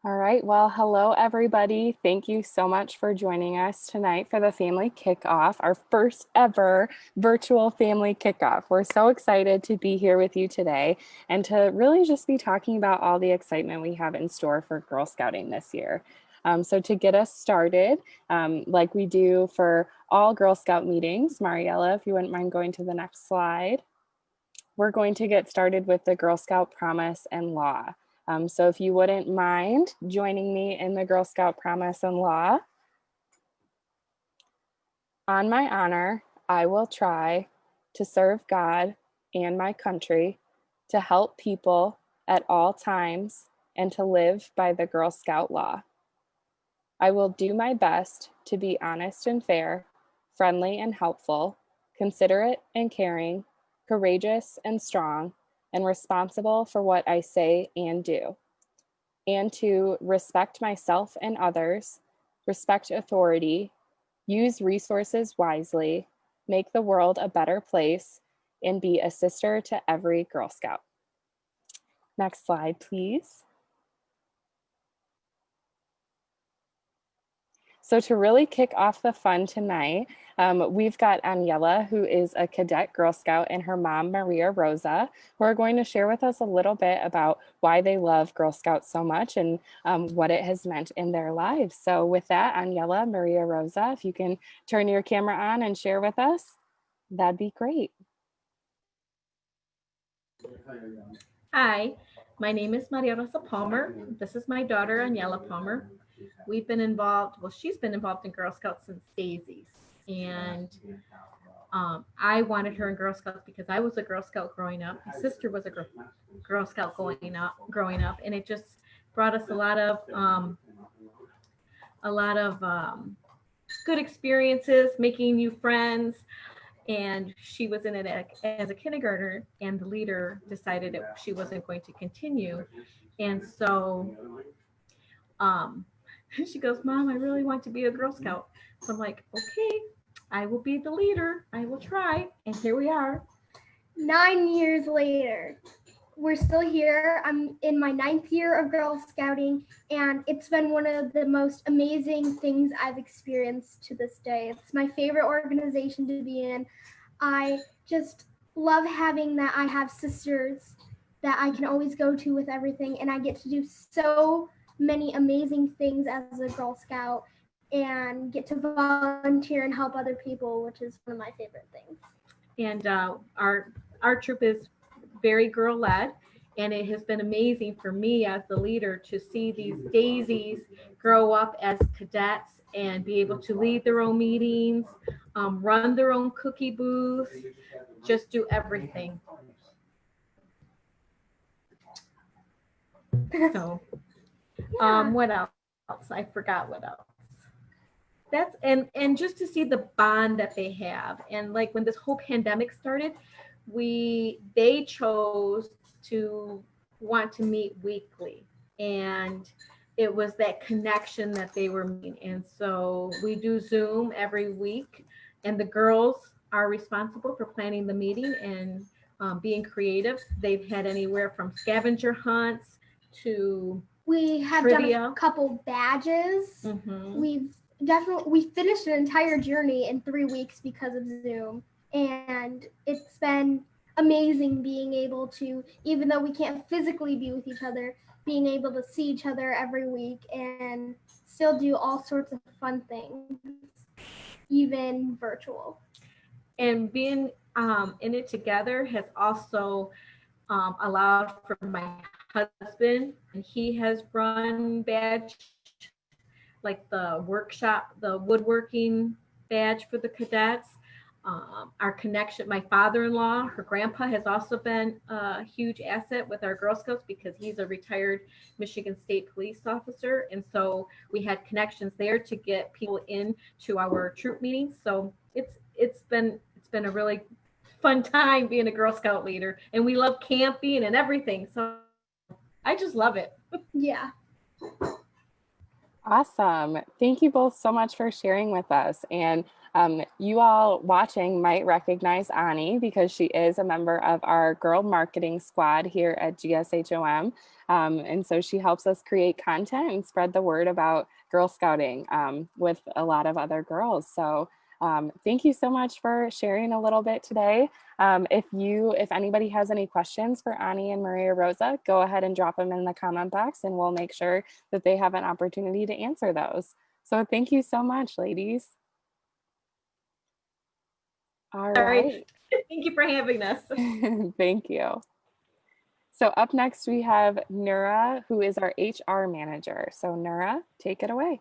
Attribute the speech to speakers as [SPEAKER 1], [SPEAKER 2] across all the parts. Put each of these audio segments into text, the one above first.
[SPEAKER 1] All right. Well, hello, everybody. Thank you so much for joining us tonight for the family kickoff, our first ever virtual family kickoff. We're so excited to be here with you today and to really just be talking about all the excitement we have in store for Girl Scouting this year. So to get us started, like we do for all Girl Scout meetings, Mariella, if you wouldn't mind going to the next slide, we're going to get started with the Girl Scout Promise and Law. So if you wouldn't mind joining me in the Girl Scout Promise and Law. On my honor, I will try to serve God and my country, to help people at all times, and to live by the Girl Scout law. I will do my best to be honest and fair, friendly and helpful, considerate and caring, courageous and strong, and responsible for what I say and do, and to respect myself and others, respect authority, use resources wisely, make the world a better place, and be a sister to every Girl Scout. Next slide, please. So to really kick off the fun tonight, we've got Aniela, who is a cadet Girl Scout, and her mom, Maria Rosa, who are going to share with us a little bit about why they love Girl Scouts so much and what it has meant in their lives. So with that, Aniela, Maria Rosa, if you can turn your camera on and share with us, that'd be great.
[SPEAKER 2] Hi, my name is Maria Rosa Palmer. This is my daughter, Aniela Palmer. We've been involved, well, she's been involved in Girl Scouts since Daisy's. And I wanted her in Girl Scouts because I was a Girl Scout growing up. My sister was a Girl Scout growing up, and it just brought us a lot of good experiences, making new friends. And she was in it as a kindergartner, and the leader decided that she wasn't going to continue. And so she goes, Mom, I really want to be a Girl Scout. So I'm like, okay, I will be the leader. I will try. And here we are.
[SPEAKER 3] 9 years later, we're still here. I'm in my 9th year of Girl Scouting, and it's been one of the most amazing things I've experienced to this day. It's my favorite organization to be in. I just love having that I have sisters that I can always go to with everything, and I get to do so many amazing things as a Girl Scout and get to volunteer and help other people, which is one of my favorite things.
[SPEAKER 2] And our troop is very girl led, and it has been amazing for me as the leader to see these daisies grow up as cadets and be able to lead their own meetings, run their own cookie booth, just do everything. So what else? I forgot what else. That's and just to see the bond that they have. And like when this whole pandemic started, they chose to want to meet weekly, and it was that connection that they were meeting. And so we do Zoom every week, and the girls are responsible for planning the meeting and being creative. They've had anywhere from scavenger hunts to
[SPEAKER 3] we have
[SPEAKER 2] trivia.
[SPEAKER 3] Done a couple badges.
[SPEAKER 2] Mm-hmm.
[SPEAKER 3] We finished an entire journey in 3 weeks because of Zoom, and it's been amazing being able to, even though we can't physically be with each other, being able to see each other every week and still do all sorts of fun things, even virtual.
[SPEAKER 2] And being in it together has also allowed for my husband, and he has run badge, like the workshop, the woodworking badge for the cadets. Our connection, my father-in-law, her grandpa has also been a huge asset with our Girl Scouts because he's a retired Michigan State police officer. And so we had connections there to get people into our troop meetings. So it's been a really fun time being a Girl Scout leader, and we love camping and everything. So I just love it.
[SPEAKER 3] Yeah.
[SPEAKER 1] Awesome. Thank you both so much for sharing with us. And You all watching might recognize Ani because she is a member of our girl marketing squad here at GSHOM. And so she helps us create content and spread the word about Girl Scouting with a lot of other girls. So thank you so much for sharing a little bit today. If anybody has any questions for Ani and Maria Rosa, go ahead and drop them in the comment box and we'll make sure that they have an opportunity to answer those. So thank you so much, ladies. All right.
[SPEAKER 2] Thank you for having us.
[SPEAKER 1] Thank you. So up next we have Nura, who is our HR manager. So Nura, take it away.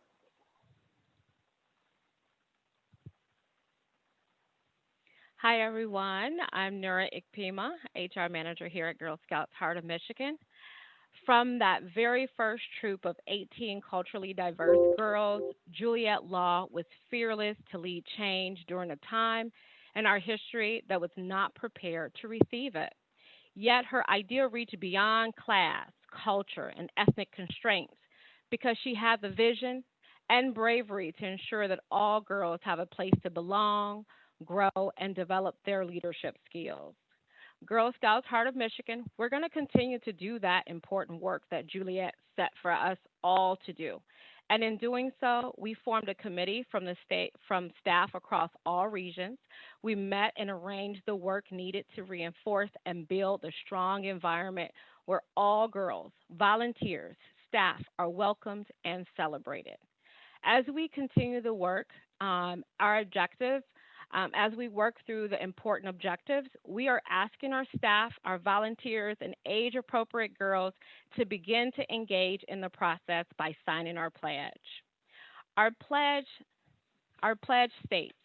[SPEAKER 4] Hi, everyone. I'm Nura Ikpima, HR manager here at Girl Scouts Heart of Michigan. From that very first troop of 18 culturally diverse girls, Juliet Law was fearless to lead change during a time in our history that was not prepared to receive it. Yet her idea reached beyond class, culture, and ethnic constraints because she had the vision and bravery to ensure that all girls have a place to belong, grow, and develop their leadership skills. Girl Scouts Heart of Michigan, we're going to continue to do that important work that Juliet set for us all to do. And in doing so, we formed a committee from staff across all regions. We met and arranged the work needed to reinforce and build a strong environment where all girls, volunteers, staff are welcomed and celebrated. As we continue the work, our objective as we work through the important objectives, we are asking our staff, our volunteers, and age appropriate girls to begin to engage in the process by signing our pledge. Our pledge, our pledge states,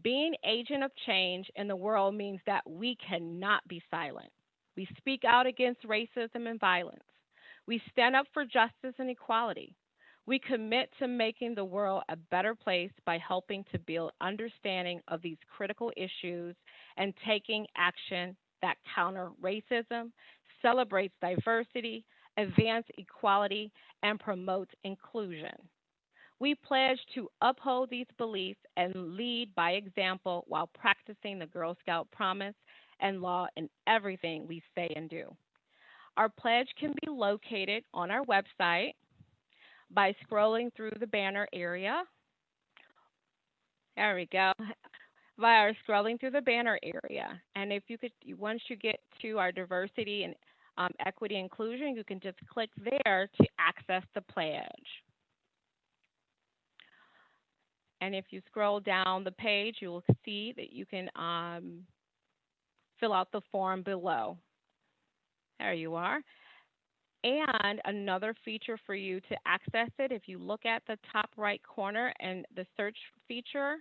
[SPEAKER 4] being agent of change in the world means that we cannot be silent. We speak out against racism and violence. We stand up for justice and equality. We commit to making the world a better place by helping to build understanding of these critical issues and taking action that counter racism, celebrates diversity, advance equality, and promotes inclusion. We pledge to uphold these beliefs and lead by example while practicing the Girl Scout promise and law in everything we say and do. Our pledge can be located on our website by scrolling through the banner area. There we go. By scrolling through the banner area. And if you could, once you get to our diversity and equity inclusion, you can just click there to access the pledge. And if you scroll down the page, you will see that you can fill out the form below. There you are. And another feature for you to access it, if you look at the top right corner and the search feature,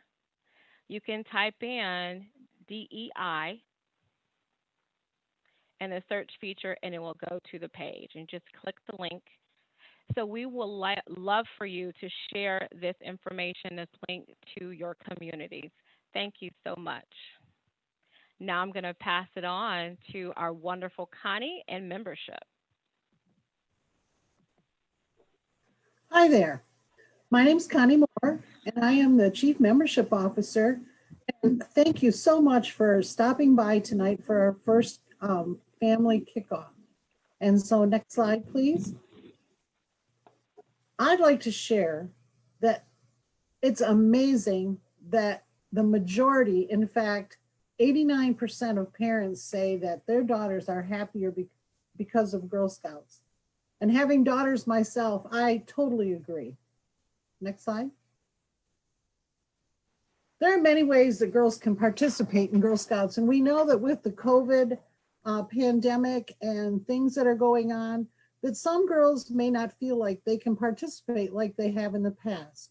[SPEAKER 4] you can type in DEI in the search feature and it will go to the page and just click the link. So we will love for you to share this information, this link to your communities. Thank you so much. Now I'm going to pass it on to our wonderful Connie and membership.
[SPEAKER 5] Hi there. My name is Connie Moore, and I am the Chief Membership Officer. And thank you so much for stopping by tonight for our first family kickoff. And so next slide, please. I'd like to share that it's amazing that the majority, in fact, 89% of parents say that their daughters are happier because of Girl Scouts. And having daughters myself, I totally agree. Next slide. There are many ways that girls can participate in Girl Scouts. And we know that with the COVID pandemic and things that are going on, that some girls may not feel like they can participate like they have in the past.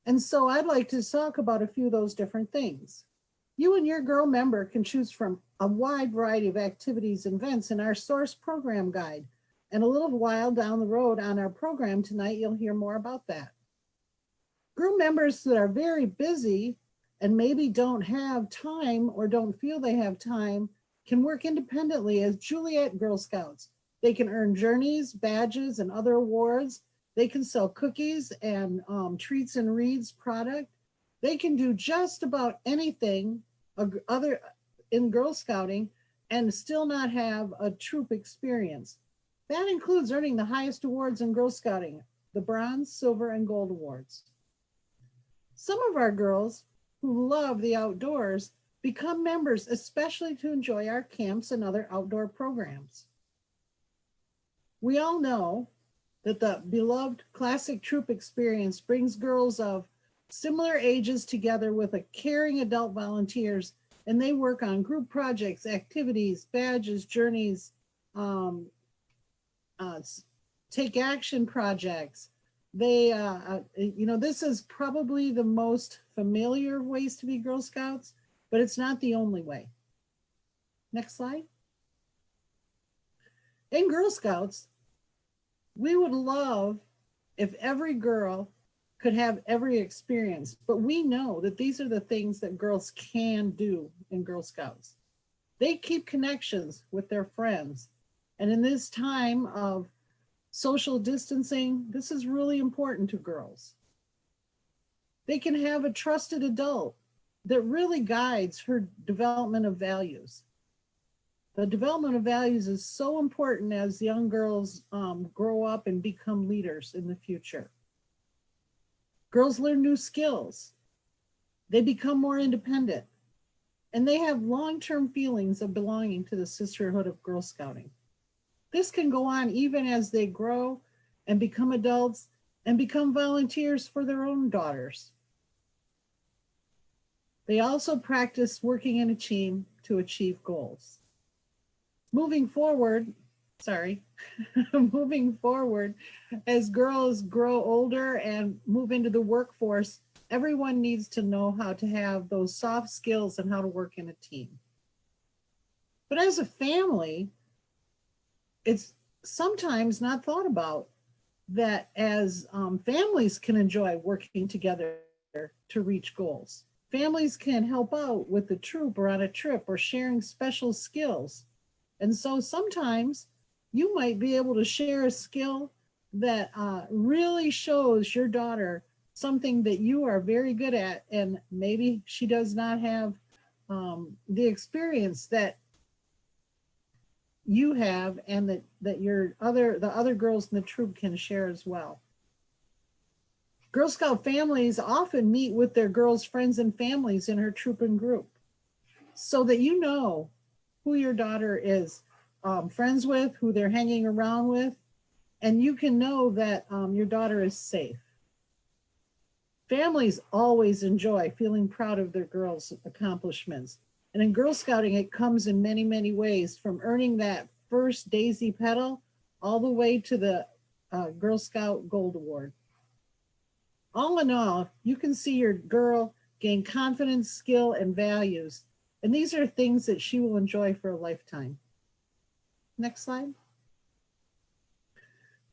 [SPEAKER 5] And so I'd like to talk about a few of those different things. You and your girl member can choose from a wide variety of activities and events in our source program guide. And a little while down the road on our program tonight, you'll hear more about that. Girl members that are very busy and maybe don't have time or don't feel they have time can work independently as Juliet Girl Scouts. They can earn journeys, badges, and other awards. They can sell cookies and treats and reads product. They can do just about anything other in Girl Scouting and still not have a troop experience. That includes earning the highest awards in Girl Scouting, the bronze, silver, and gold awards. Some of our girls who love the outdoors become members, especially to enjoy our camps and other outdoor programs. We all know that the beloved classic troop experience brings girls of similar ages together with a caring adult volunteers, and they work on group projects, activities, badges, journeys, take action projects. They, this is probably the most familiar ways to be Girl Scouts, but it's not the only way. Next slide. In Girl Scouts, we would love if every girl could have every experience, but we know that these are the things that girls can do in Girl Scouts. They keep connections with their friends. And in this time of social distancing, this is really important to girls. They can have a trusted adult that really guides her development of values. The development of values is so important as young girls grow up and become leaders in the future. Girls learn new skills. They become more independent, and they have long-term feelings of belonging to the sisterhood of Girl Scouting. This can go on even as they grow and become adults and become volunteers for their own daughters. They also practice working in a team to achieve goals. Moving forward, as girls grow older and move into the workforce, everyone needs to know how to have those soft skills and how to work in a team. But as a family, it's sometimes not thought about that as families can enjoy working together to reach goals. Families can help out with the troop or on a trip or sharing special skills. And so sometimes you might be able to share a skill that really shows your daughter something that you are very good at, and maybe she does not have the experience that you have, and that the other girls in the troop can share as well. Girl Scout families often meet with their girls' friends and families in her troop and group, so that you know who your daughter is friends with, who they're hanging around with, and you can know that your daughter is safe. Families always enjoy feeling proud of their girls' accomplishments. And in Girl Scouting, it comes in many, many ways, from earning that first daisy pedal all the way to the Girl Scout Gold Award. All in all, you can see your girl gain confidence, skill, and values. And these are things that she will enjoy for a lifetime. Next slide.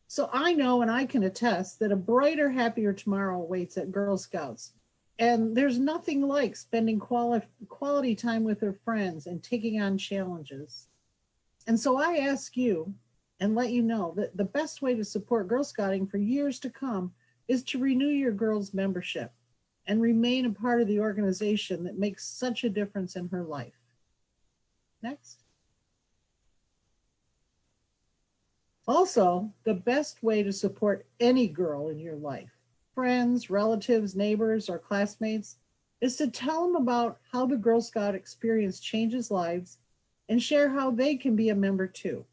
[SPEAKER 5] So I know, and I can attest, that a brighter, happier tomorrow awaits at Girl Scouts. And there's nothing like spending quality time with her friends and taking on challenges. And so I ask you and let you know that the best way to support Girl Scouting for years to come is to renew your girls' membership and remain a part of the organization that makes such a difference in her life. Next. Also, the best way to support any girl in your life, friends, relatives, neighbors, or classmates, is to tell them about how the Girl Scout experience changes lives and share how they can be a member too.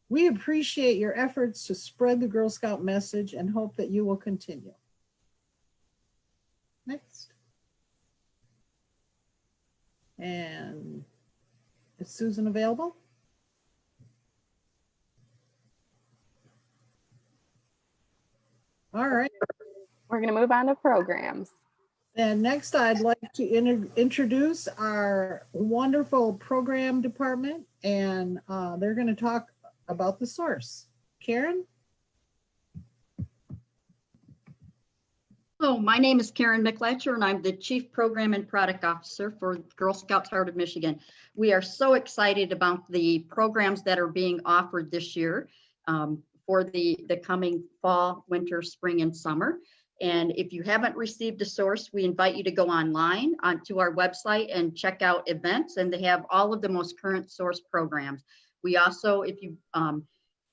[SPEAKER 5] We appreciate your efforts to spread the Girl Scout message and hope that you will continue. Next. And is Susan available? All right.
[SPEAKER 1] We're going to move on to programs.
[SPEAKER 5] And next, I'd like to introduce our wonderful program department, and they're going to talk about the source. Karen?
[SPEAKER 6] Hello, my name is Karen McLatcher, and I'm the Chief Program and Product Officer for Girl Scouts Heart of Michigan. We are so excited about the programs that are being offered this year for the coming fall, winter, spring, and summer. And if you haven't received a source, we invite you to go online onto our website and check out events, and they have all of the most current source programs. We also, if you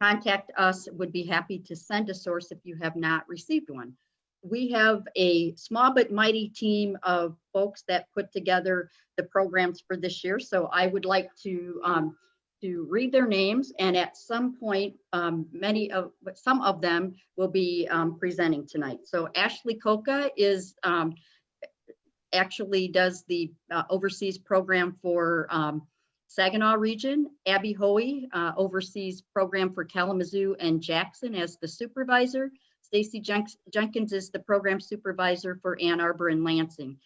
[SPEAKER 6] contact us, would be happy to send a source if you have not received one. We have a small but mighty team of folks that put together the programs for this year. So I would like to read their names, and at some point, some of them will be presenting tonight. So Ashley Coca is actually does the overseas program for Saginaw region. Abby Hoey oversees program for Kalamazoo and Jackson as the supervisor. Stacy Jenkins is the program supervisor for Ann Arbor and Lansing.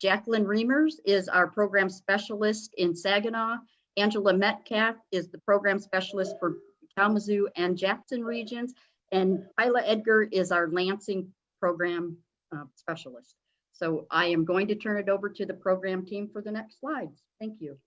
[SPEAKER 6] Jacqueline Reimers is our program specialist in Saginaw. Angela Metcalf is the program specialist for Kalamazoo and Jackson regions. And Hyla Edgar is our Lansing program specialist. So I am going to turn it over to the program team for the next slides. Thank you.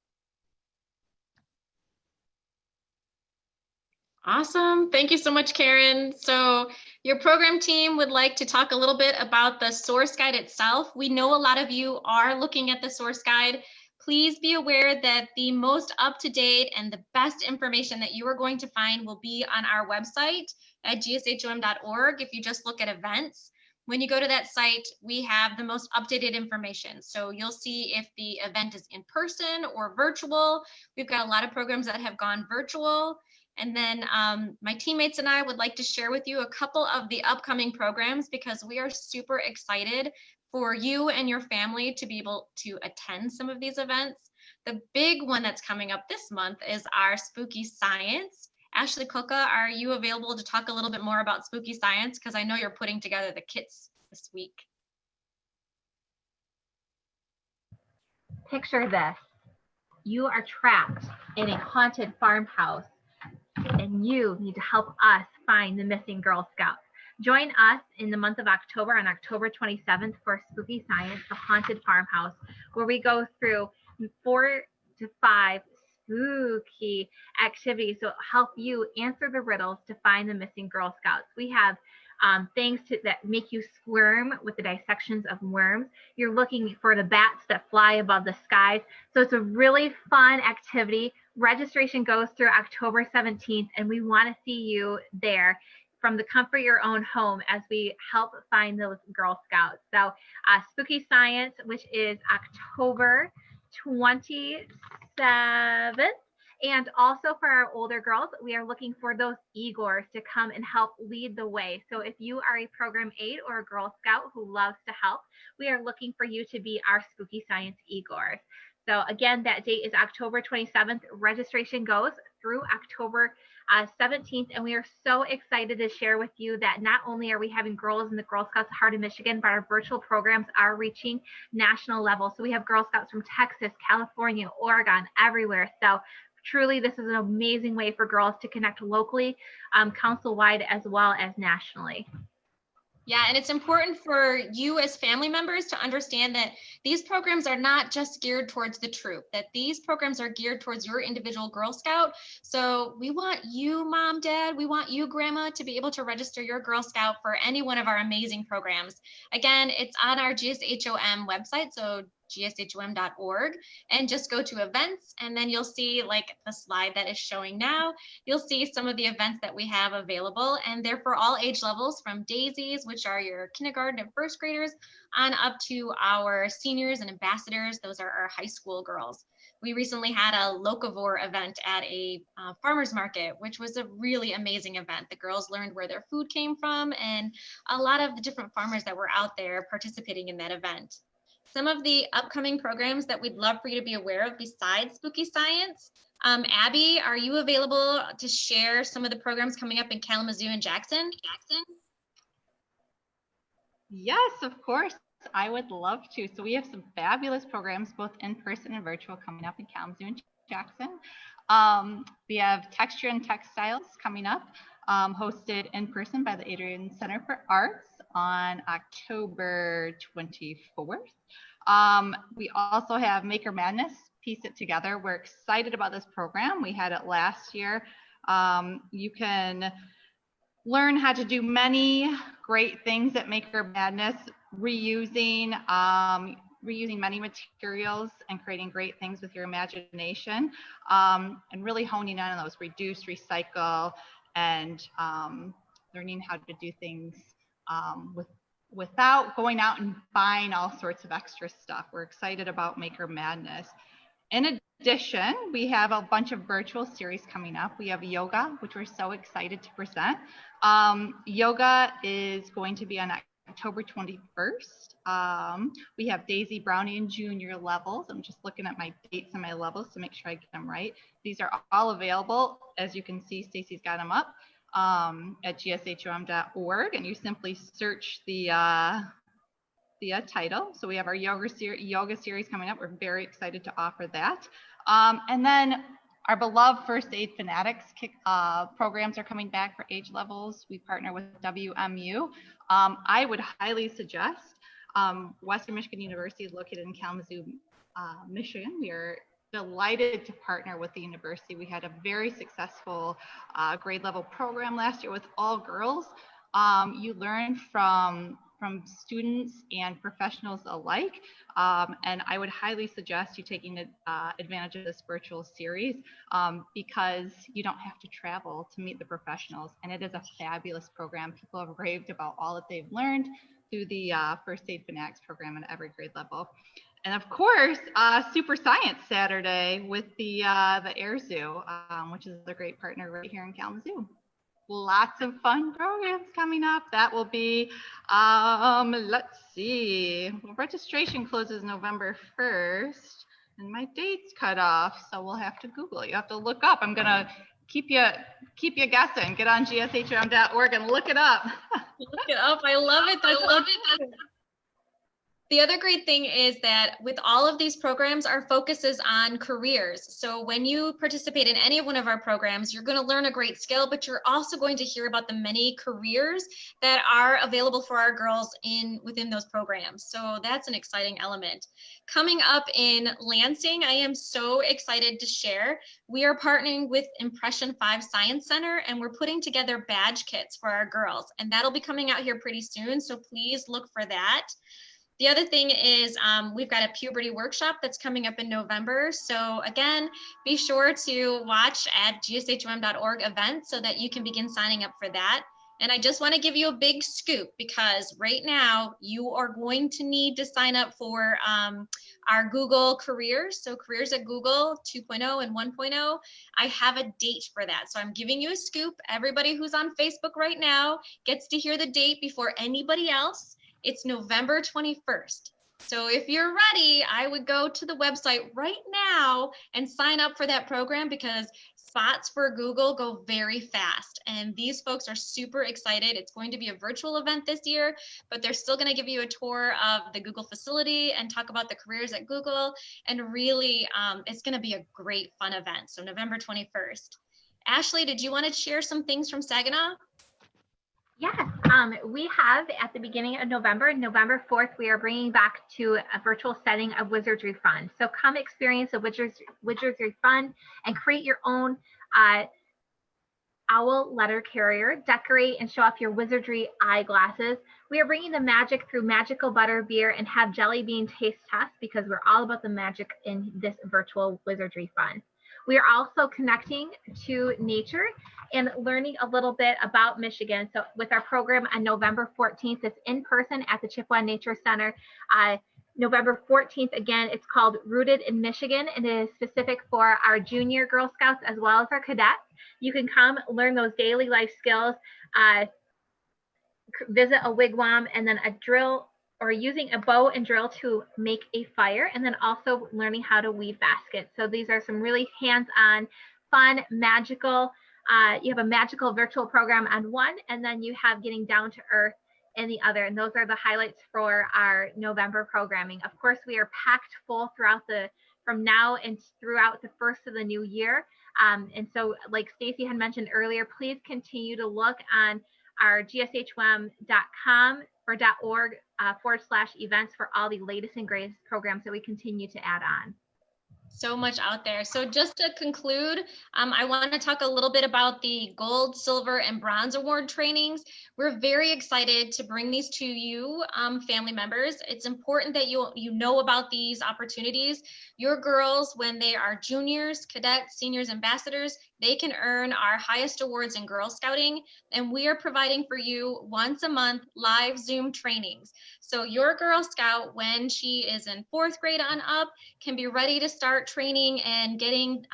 [SPEAKER 7] Awesome. Thank you so much, Karen. So your program team would like to talk a little bit about the source guide itself. We know a lot of you are looking at the source guide. Please be aware that the most up-to-date and the best information that you are going to find will be on our website at gshom.org. If you just look at events, when you go to that site, we have the most updated information. So you'll see if the event is in person or virtual. We've got a lot of programs that have gone virtual. And then my teammates and I would like to share with you a couple of the upcoming programs, because we are super excited for you and your family to be able to attend some of these events. The big one that's coming up this month is our Spooky Science. Ashley Coca, are you available to talk a little bit more about Spooky Science? Because I know you're putting together the kits this week.
[SPEAKER 8] Picture this. You are trapped in a haunted farmhouse, and you need to help us find the missing Girl Scouts. Join us in the month of October, on October 27th, for Spooky Science, the Haunted Farmhouse, where we go through 4 to 5 spooky activities to help you answer the riddles to find the missing Girl Scouts. We have things that make you squirm with the dissections of worms. You're looking for the bats that fly above the skies. So it's a really fun activity. Registration goes through October 17th, and we want to see you there from the comfort of your own home as we help find those Girl Scouts. So Spooky Science, which is October 27th. And also for our older girls, we are looking for those Igors to come and help lead the way. So if you are a Program 8 or a Girl Scout who loves to help, we are looking for you to be our Spooky Science Igors. So again, that date is October 27th. Registration goes through October 17th, and we are so excited to share with you that not only are we having girls in the Girl Scouts of Heart of Michigan, but our virtual programs are reaching national level. So we have Girl Scouts from Texas, California, Oregon, everywhere. So truly, this is an amazing way for girls to connect locally, council-wide, as well as nationally.
[SPEAKER 7] Yeah, and it's important for you as family members to understand that these programs are not just geared towards the troop, that these programs are geared towards your individual Girl Scout. So we want you, Mom, Dad, we want you, Grandma, to be able to register your Girl Scout for any one of our amazing programs. Again, it's on our GSHOM website, so gshom.org, and just go to events, and then you'll see, like the slide that is showing now, you'll see some of the events that we have available, and they're for all age levels, from daisies, which are your kindergarten and first graders, on up to our seniors and ambassadors. Those are our high school girls. We recently had a locavore event at a farmer's market, which was a really amazing event. The girls learned where their food came from and a lot of the different farmers that were out there participating in that event. Some of the upcoming programs that we'd love for you to be aware of besides Spooky Science. Abby, are you available to share some of the programs coming up in Kalamazoo and Jackson?
[SPEAKER 9] Yes, of course. I would love to. So we have some fabulous programs, both in person and virtual, coming up in Kalamazoo and Jackson. We have Texture and Textiles coming up, hosted in person by the Adrian Center for Arts on October 24th. We also have Maker Madness, Piece It Together. We're excited about this program. We had it last year. You can learn how to do many great things at Maker Madness, reusing many materials and creating great things with your imagination, and really honing in on those reduce, recycle, and learning how to do things without going out and buying all sorts of extra stuff. We're excited about Maker Madness. In addition, we have a bunch of virtual series coming up. We have yoga, which we're so excited to present. Yoga is going to be on October 21st. We have Daisy Brownie and junior levels. I'm just looking at my dates and my levels to make sure I get them right. These are all available. As you can see, Stacy's got them up at gshom.org, and you simply search the title. So we have our yoga series coming up. We're very excited to offer that. And then our beloved First Aid Fanatics programs are coming back for age levels. We partner with WMU. I would highly suggest Western Michigan University is located in Kalamazoo, Michigan. We are delighted to partner with the university. We had a very successful grade level program last year with all girls. You learn from students and professionals alike, and I would highly suggest you taking advantage of this virtual series because you don't have to travel to meet the professionals, and it is a fabulous program. People have raved about all that they've learned through the First Aid Fanatics program at every grade level. And of course, Super Science Saturday with the Air Zoo, which is a great partner right here in Kalamazoo. Lots of fun programs coming up. That will be, let's see, well, registration closes November 1st, and my date's cut off, so we'll have to Google it. You have to look up. I'm gonna keep you guessing. Get on gshom.org and look it up.
[SPEAKER 7] Look it up. I love it. I love it. The other great thing is that with all of these programs, our focus is on careers. So when you participate in any of one of our programs, you're going to learn a great skill, but you're also going to hear about the many careers that are available for our girls within those programs. So that's an exciting element. Coming up in Lansing, I am so excited to share. We are partnering with Impression 5 Science Center, and we're putting together badge kits for our girls. And that'll be coming out here pretty soon. So please look for that. The other thing is we've got a puberty workshop that's coming up in November. So again, be sure to watch at gshom.org event so that you can begin signing up for that. And I just want to give you a big scoop because right now you are going to need to sign up for our Google careers. So careers at Google 2.0 and 1.0. I have a date for that. So I'm giving you a scoop. Everybody who's on Facebook right now gets to hear the date before anybody else. It's November 21st. So if you're ready, I would go to the website right now and sign up for that program because spots for Google go very fast. And these folks are super excited. It's going to be a virtual event this year, but they're still going to give you a tour of the Google facility and talk about the careers at Google. And really, it's going to be a great, fun event. So November 21st. Ashley, did you want to share some things from Saginaw?
[SPEAKER 8] Yes, we have at the beginning of November 4th, we are bringing back to a virtual setting of Wizardry Fun. So come experience a Wizardry Fun and create your own owl letter carrier, decorate and show off your Wizardry eyeglasses. We are bringing the magic through magical butter beer and have jelly bean taste tests because we're all about the magic in this virtual Wizardry Fun. We are also connecting to nature and learning a little bit about Michigan. So with our program on November 14th, it's in person at the Chippewa Nature Center. November 14th, again, it's called Rooted in Michigan, and it is specific for our junior Girl Scouts as well as our cadets. You can come learn those daily life skills, visit a wigwam, and then a drill or using a bow and drill to make a fire, and then also learning how to weave baskets. So these are some really hands-on, fun, magical, you have a magical virtual program on one, and then you have getting down to earth in the other. And those are the highlights for our November programming. Of course, we are packed full from now and throughout the first of the new year. And so like Stacy had mentioned earlier, please continue to look on our gshom.com or .org /events for all the latest and greatest programs that we continue to add on.
[SPEAKER 7] So much out there. So just to conclude, I want to talk a little bit about the gold, silver, and bronze award trainings. We're very excited to bring these to you, family members. It's important that you know about these opportunities. Your girls, when they are juniors, cadets, seniors, ambassadors, they can earn our highest awards in Girl Scouting, and we are providing for you once a month live Zoom trainings. So your Girl Scout, when she is in 4th grade on up, can be ready to start training and getting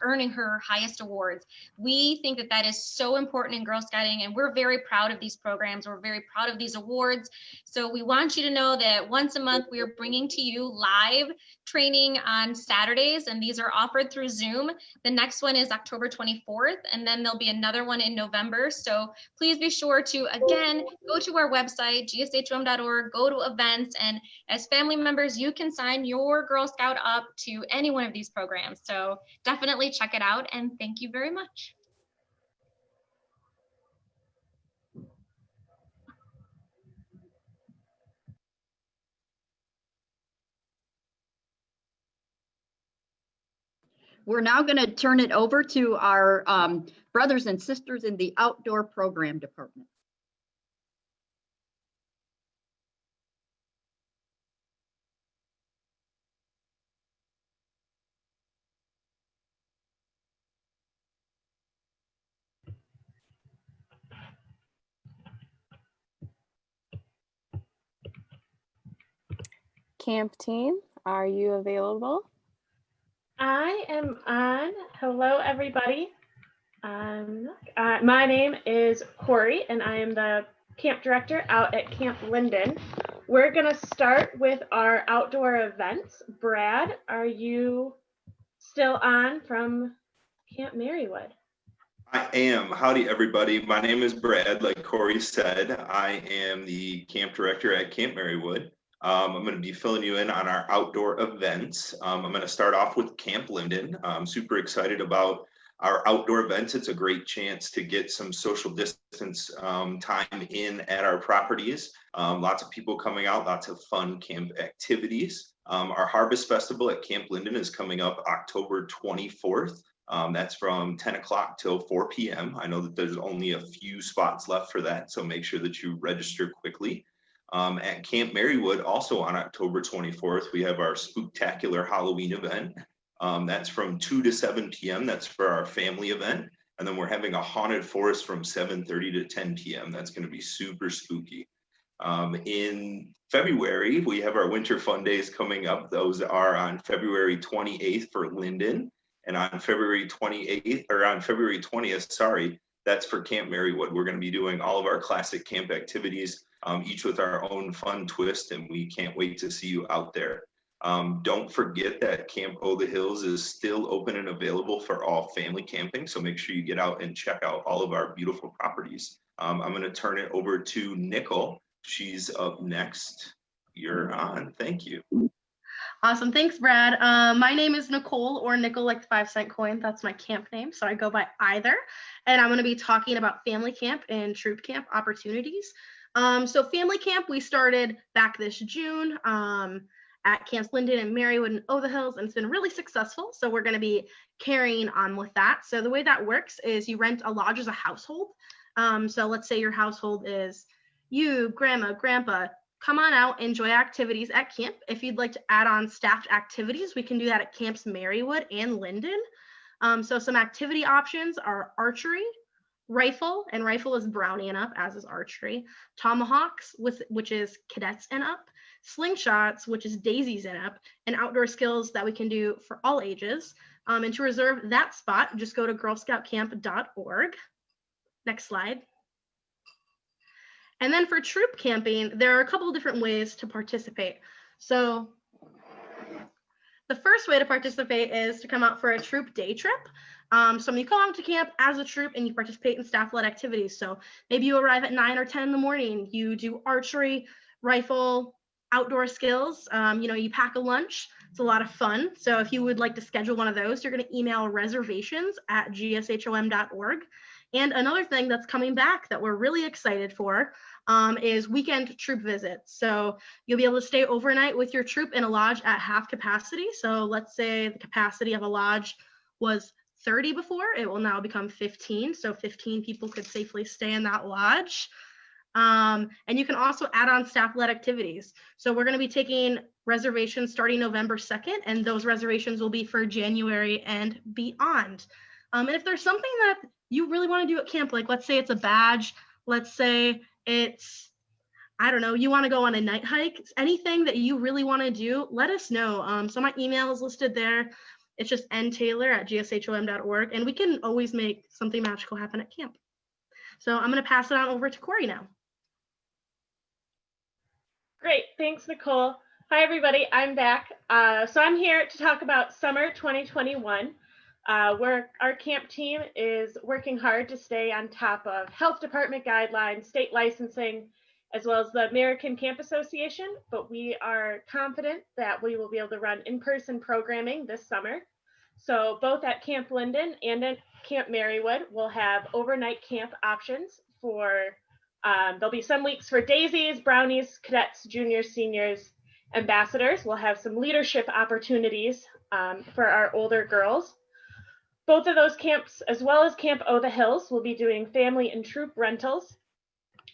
[SPEAKER 7] earning her highest awards. We think that that is so important in Girl Scouting, and we're very proud of these programs. We're very proud of these awards. So we want you to know that once a month we are bringing to you live training on Saturdays, and these are offered through Zoom. The next one is October 24th, and then there'll be another one in November. So please be sure to, again, go to our website, gshom.org, go to events, and as family members, you can sign your Girl Scout up to any one of these programs. So definitely check it out, and thank you very much.
[SPEAKER 6] We're now going to turn it over to our brothers and sisters in the outdoor program department.
[SPEAKER 1] Camp team, are you available?
[SPEAKER 10] I am on. Hello, everybody. My name is Corey, and I am the camp director out at Camp Linden. We're going to start with our outdoor events. Brad, are you still on from Camp Marywood?
[SPEAKER 11] I am. Howdy, everybody. My name is Brad. Like Corey said, I am the camp director at Camp Marywood. I'm going to be filling you in on our outdoor events. I'm going to start off with Camp Linden. I'm super excited about our outdoor events. It's a great chance to get some social distance time in at our properties. Lots of people coming out, lots of fun camp activities. Our Harvest Festival at Camp Linden is coming up October 24th. That's from 10 o'clock till 4 p.m. I know that there's only a few spots left for that, so make sure that you register quickly. At Camp Marywood, also on October 24th, we have our Spooktacular Halloween event. That's from 2 to 7 p.m. That's for our family event. And then we're having a haunted forest from 7:30 to 10 p.m. That's going to be super spooky. In February, we have our Winter Fun Days coming up. Those are on February 28th for Linden. And on February 28th, or on February 20th, sorry, that's for Camp Marywood. We're going to be doing all of our classic camp activities, each with our own fun twist, and we can't wait to see you out there. Don't forget that Camp O' the Hills is still open and available for all family camping, so make sure you get out and check out all of our beautiful properties. I'm going to turn it over to Nicole. She's up next. You're on. Thank you.
[SPEAKER 12] Awesome. Thanks, Brad. My name is Nicole, or Nickel like the 5-cent coin. That's my camp name, so I go by either. And I'm going to be talking about family camp and troop camp opportunities. So family camp, we started back this June at Camps Linden and Marywood and O' the Hills, and it's been really successful. So we're going to be carrying on with that. So the way that works is you rent a lodge as a household. So let's say your household is you, grandma, grandpa. Come on out, enjoy activities at camp. If you'd like to add on staffed activities, we can do that at Camps Marywood and Linden. So some activity options are archery, rifle, and rifle is brownie and up, as is archery, tomahawks, which is cadets and up, slingshots, which is daisies and up, and outdoor skills that we can do for all ages. And to reserve that spot, just go to girlscoutcamp.org. Next slide. And then for troop camping, there are a couple of different ways to participate. So the first way to participate is to come out for a troop day trip. So when you come out to camp as a troop and you participate in staff-led activities. So maybe you arrive at 9 or 10 in the morning, you do archery, rifle, outdoor skills, you pack a lunch. It's a lot of fun. So if you would like to schedule one of those, you're going to email reservations@gshom.org. And another thing that's coming back that we're really excited for is weekend troop visits. So you'll be able to stay overnight with your troop in a lodge at half capacity. So let's say the capacity of a lodge was 30 before, it will now become 15. So 15 people could safely stay in that lodge. And you can also add on staff-led activities. So we're going to be taking reservations starting November 2nd, and those reservations will be for January and beyond. And if there's something that you really want to do at camp, like let's say it's a badge, let's say it's, I don't know, you want to go on a night hike, anything that you really want to do, let us know. So my email is listed there. It's just ntaylor@gshom.org, and we can always make something magical happen at camp. So I'm going to pass it on over to Corey now.
[SPEAKER 10] Great, thanks, Nicole. Hi, everybody, I'm back. So I'm here to talk about summer 2021, where our camp team is working hard to stay on top of health department guidelines, state licensing, as well as the American Camp Association, but we are confident that we will be able to run in-person programming this summer. So both at Camp Linden and at Camp Marywood, we'll have overnight camp options for, there'll be some weeks for daisies, brownies, cadets, juniors, seniors, ambassadors. We'll have some leadership opportunities for our older girls. Both of those camps, as well as Camp O the Hills, will be doing family and troop rentals.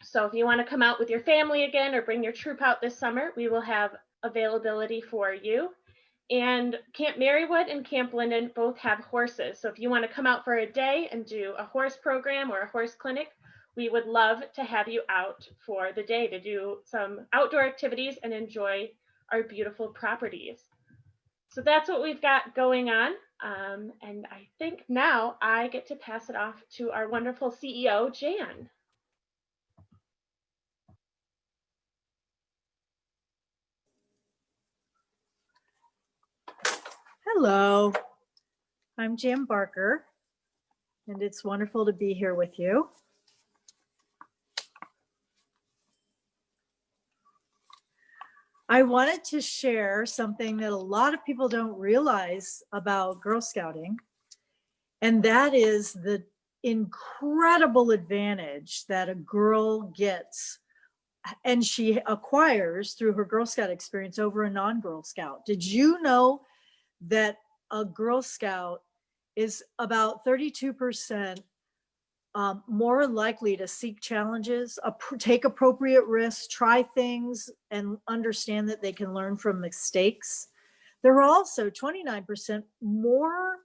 [SPEAKER 10] So if you want to come out with your family again or bring your troop out this summer, we will have availability for you. And Camp Marywood and Camp Linden both have horses. So if you want to come out for a day and do a horse program or a horse clinic, we would love to have you out for the day to do some outdoor activities and enjoy our beautiful properties. So that's what we've got going on. And I think now I get to pass it off to our wonderful CEO, Jan.
[SPEAKER 13] Hello, I'm Jan Barker, and it's wonderful to be here with you. I wanted to share something that a lot of people don't realize about Girl Scouting, and that is the incredible advantage that a girl gets and she acquires through her Girl Scout experience over a non-Girl Scout. Did you know that a Girl Scout is about 32% more likely to seek challenges, take appropriate risks, try things, and understand that they can learn from mistakes? They're also 29% more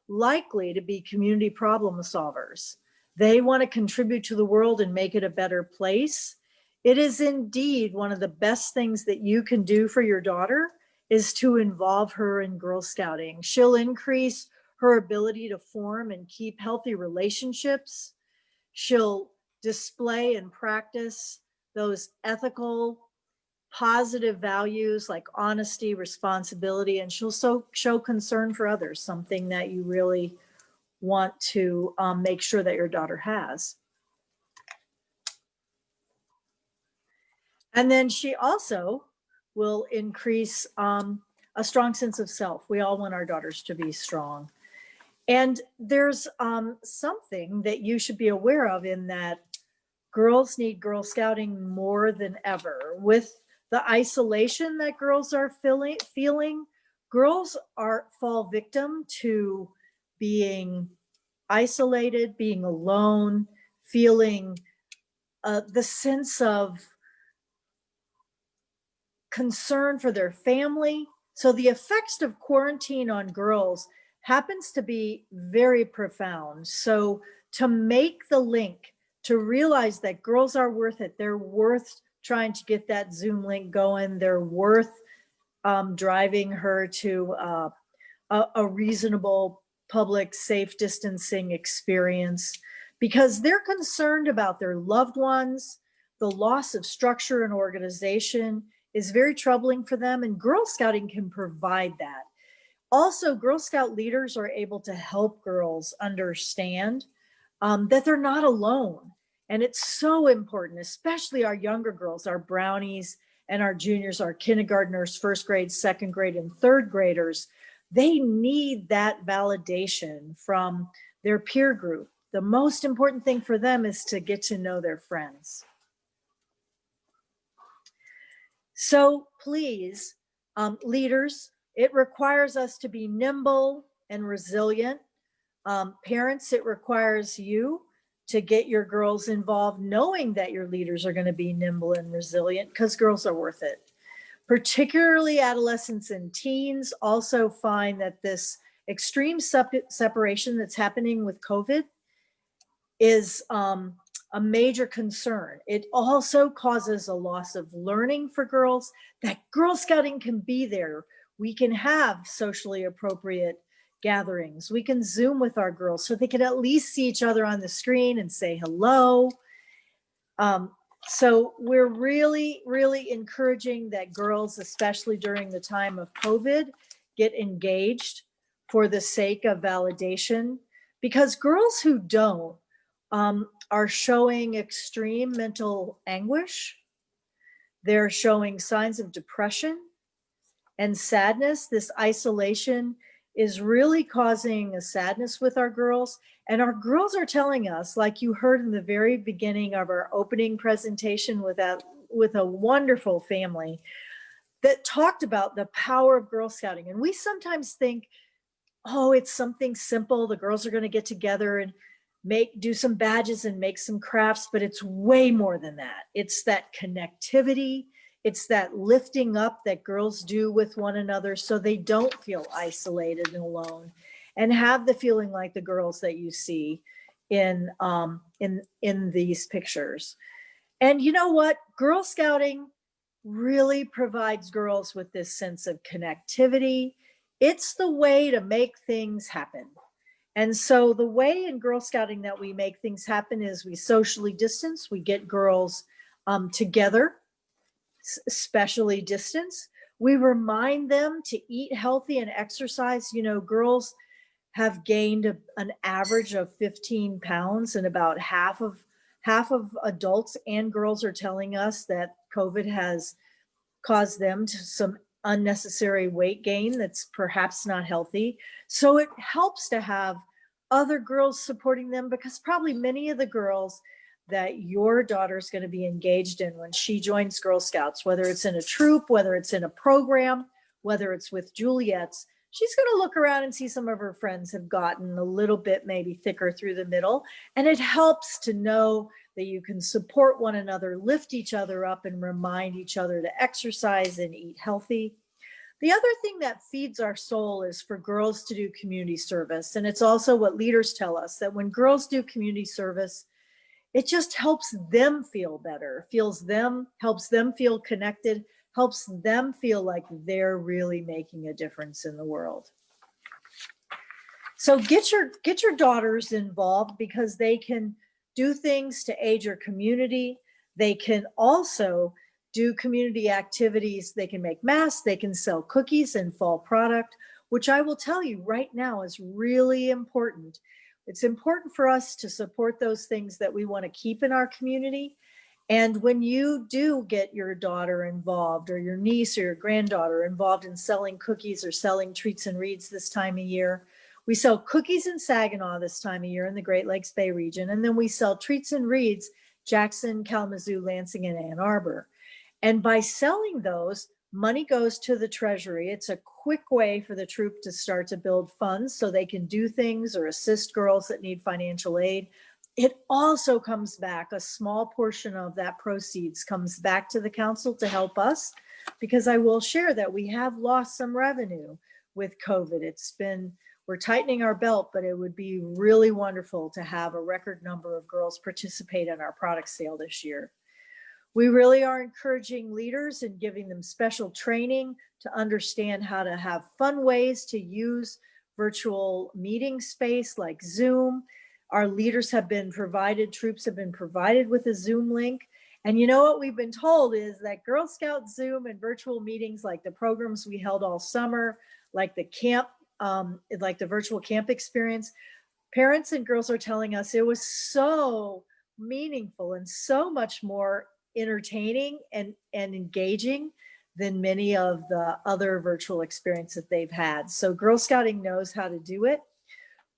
[SPEAKER 13] likely to be community problem solvers. They want to contribute to the world and make it a better place. It is indeed one of the best things that you can do for your daughter is to involve her in Girl Scouting. She'll increase her ability to form and keep healthy relationships. She'll display and practice those ethical, positive values like honesty, responsibility, and she'll show concern for others, something that you really want to make sure that your daughter has. And then she also will increase a strong sense of self. We all want our daughters to be strong. And there's something that you should be aware of in that girls need Girl Scouting more than ever. With the isolation that girls are feeling, girls fall victim to being isolated, being alone, feeling the sense of concern for their family. So the effects of quarantine on girls happens to be very profound. So to make the link, to realize that girls are worth it, they're worth trying to get that Zoom link going, they're worth driving her to a reasonable public safe distancing experience, because they're concerned about their loved ones. The loss of structure and organization is very troubling for them, and Girl Scouting can provide that. Also, Girl Scout leaders are able to help girls understand that they're not alone. And it's so important, especially our younger girls, our brownies and our juniors, our kindergartners, first grade, second grade, and third graders. They need that validation from their peer group, The most important thing for them is to get to know their friends. So please, leaders, it requires us to be nimble and resilient. Parents, it requires you to get your girls involved, knowing that your leaders are going to be nimble and resilient, because girls are worth it. Particularly adolescents and teens also find that this extreme separation that's happening with COVID is a major concern. It also causes a loss of learning for girls. That Girl Scouting can be there. We can have socially appropriate gatherings. We can Zoom with our girls so they can at least see each other on the screen and say hello. So we're really, really encouraging that girls, especially during the time of COVID, get engaged for the sake of validation, because girls who don't are showing extreme mental anguish. They're showing signs of depression and sadness. This isolation is really causing a sadness with our girls. And our girls are telling us, like you heard in the very beginning of our opening presentation with a wonderful family that talked about the power of Girl Scouting. And we sometimes think, oh, it's something simple. The girls are going to get together and do some badges and make some crafts, but it's way more than that. It's that connectivity. It's that lifting up that girls do with one another so they don't feel isolated and alone, and have the feeling like the girls that you see in these pictures. And you know what? Girl Scouting really provides girls with this sense of connectivity. It's the way to make things happen. And so the way in Girl Scouting that we make things happen is we socially distance. We get girls together, especially distance. We remind them to eat healthy and exercise. You know, girls have gained an average of 15 pounds, and about half of adults and girls are telling us that COVID has caused them to some unnecessary weight gain that's perhaps not healthy. So it helps to have other girls supporting them, because probably many of the girls that your daughter's going to be engaged in when she joins Girl Scouts, whether it's in a troop, whether it's in a program, whether it's with Juliet's, she's going to look around and see some of her friends have gotten a little bit maybe thicker through the middle. And it helps to know that you can support one another, lift each other up, and remind each other to exercise and eat healthy. The other thing that feeds our soul is for girls to do community service. And it's also what leaders tell us, that when girls do community service, it just helps them feel better, helps them feel connected, helps them feel like they're really making a difference in the world. So get your daughters involved, because they can do things to aid your community. They can also do community activities. They can make masks, they can sell cookies and fall product, which I will tell you right now is really important. It's important for us to support those things that we want to keep in our community. And when you do get your daughter involved, or your niece or your granddaughter involved in selling cookies or selling treats and reads this time of year, we sell cookies in Saginaw this time of year in the Great Lakes Bay region. And then we sell treats and reads, Jackson, Kalamazoo, Lansing, and Ann Arbor. And by selling those, money goes to the Treasury. It's a quick way for the troop to start to build funds so they can do things or assist girls that need financial aid. It also comes back, a small portion of that proceeds comes back to the council to help us, because I will share that we have lost some revenue with COVID. We're tightening our belt, but it would be really wonderful to have a record number of girls participate in our product sale this year. We really are encouraging leaders and giving them special training to understand how to have fun ways to use virtual meeting space like Zoom. Our leaders have been provided, troops have been provided with a Zoom link. And you know what we've been told is that Girl Scout Zoom and virtual meetings, like the programs we held all summer, like the camp, like the virtual camp experience, parents and girls are telling us it was so meaningful and so much more entertaining and engaging than many of the other virtual experiences that they've had. So Girl Scouting knows how to do it.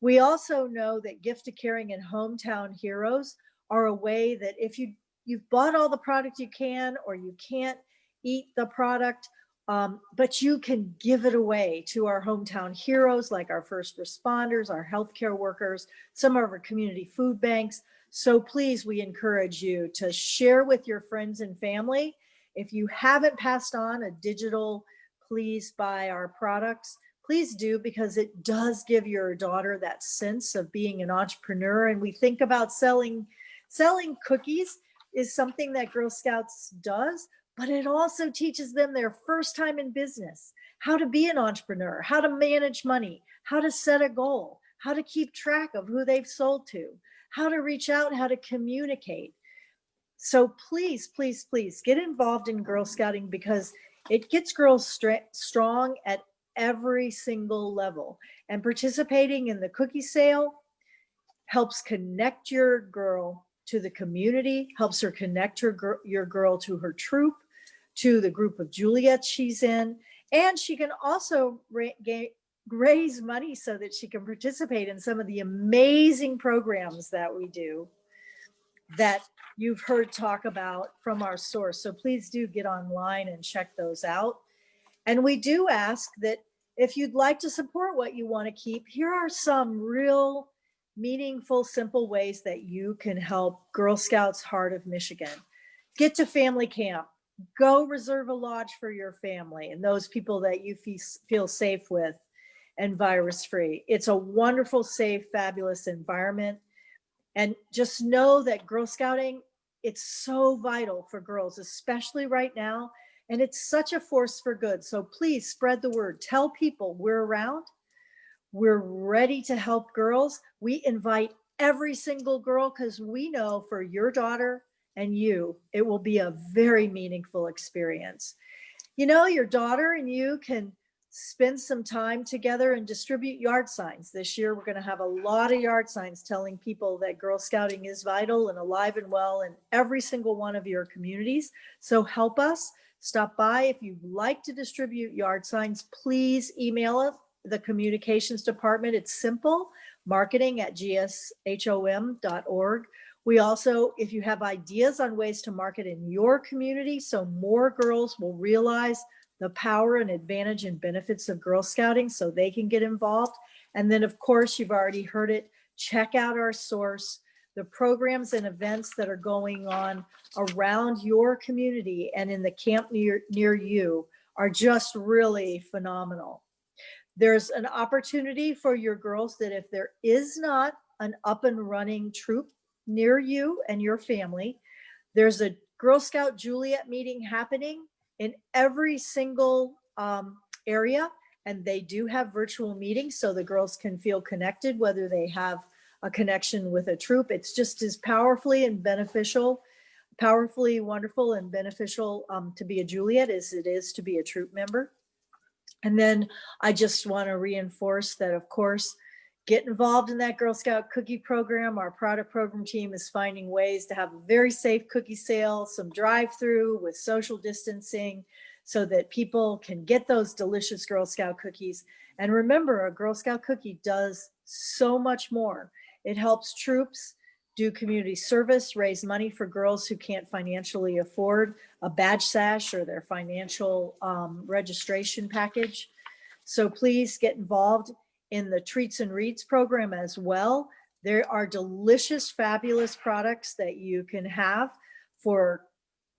[SPEAKER 13] We also know that gift of caring and hometown heroes are a way that if you've bought all the product you can, or you can't eat the product, but you can give it away to our hometown heroes, like our first responders, our healthcare workers, some of our community food banks. So please, we encourage you to share with your friends and family. If you haven't passed on a digital please buy our products, please do, because it does give your daughter that sense of being an entrepreneur. And we think about selling cookies is something that Girl Scouts does, but it also teaches them their first time in business, how to be an entrepreneur, how to manage money, how to set a goal, how to keep track of who they've sold to, how to reach out, how to communicate. So please, please, please get involved in Girl Scouting, because it gets girls strong at every single level. And participating in the cookie sale helps connect your girl to the community, helps her connect your girl to her troop, to the group of Juliets she's in. And she can also raise money so that she can participate in some of the amazing programs that we do that you've heard talk about from our source. So please do get online and check those out. And we do ask that if you'd like to support what you want to keep, here are some real meaningful, simple ways that you can help Girl Scouts Heart of Michigan. Get to family camp. Go reserve a lodge for your family and those people that you feel safe with and virus-free. It's a wonderful, safe, fabulous environment. And just know that Girl Scouting, it's so vital for girls, especially right now. And it's such a force for good. So please spread the word. Tell people we're around. We're ready to help girls. We invite every single girl, because we know for your daughter and you, it will be a very meaningful experience. You know, your daughter and you can spend some time together and distribute yard signs. This year, we're going to have a lot of yard signs telling people that Girl Scouting is vital and alive and well in every single one of your communities. So help us. Stop by. If you'd like to distribute yard signs, please email us, the communications department. It's simple, marketing@gshom.org. We also, if you have ideas on ways to market in your community so more girls will realize the power and advantage and benefits of Girl Scouting so they can get involved. And then, of course, you've already heard it, check out our source. The programs and events that are going on around your community and in the camp near you are just really phenomenal. There's an opportunity for your girls that if there is not an up and running troop near you and your family, there's a Girl Scout Juliet meeting happening in every single area. And they do have virtual meetings so the girls can feel connected, whether they have a connection with a troop. It's just as powerfully wonderful and beneficial to be a Juliet as it is to be a troop member. And then I just want to reinforce that, of course, get involved in that Girl Scout cookie program. Our product program team is finding ways to have a very safe cookie sale, some drive-through with social distancing so that people can get those delicious Girl Scout cookies. And remember, a Girl Scout cookie does so much more. It helps troops do community service, raise money for girls who can't financially afford a badge sash or their financial registration package. So please get involved in the Treats and Reads program as well. There are delicious, fabulous products that you can have for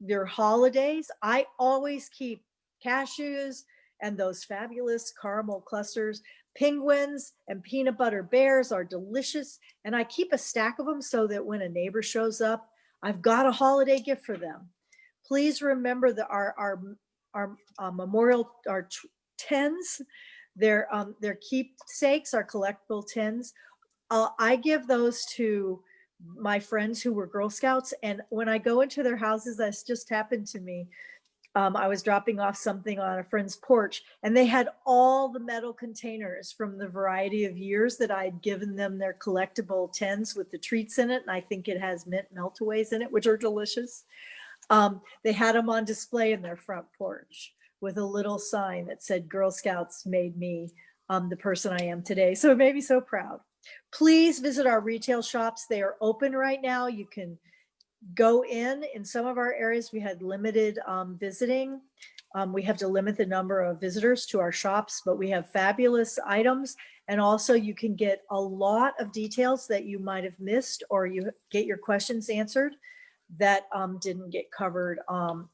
[SPEAKER 13] your holidays. I always keep cashews and those fabulous caramel clusters. Penguins and peanut butter bears are delicious. And I keep a stack of them so that when a neighbor shows up, I've got a holiday gift for them. Please remember that our memorial, our tins, their keepsakes, our collectible tins. I give those to my friends who were Girl Scouts. And when I go into their houses, this just happened to me. I was dropping off something on a friend's porch and they had all the metal containers from the variety of years that I had given them their collectible tins with the treats in it. And I think it has mint meltaways in it, which are delicious. They had them on display in their front porch with a little sign that said Girl Scouts made me the person I am today. So it made me so proud. Please visit our retail shops. They are open right now. You can go in some of our areas. We had limited visiting. We have to limit the number of visitors to our shops, but we have fabulous items. And also you can get a lot of details that you might have missed, or you get your questions answered that didn't get covered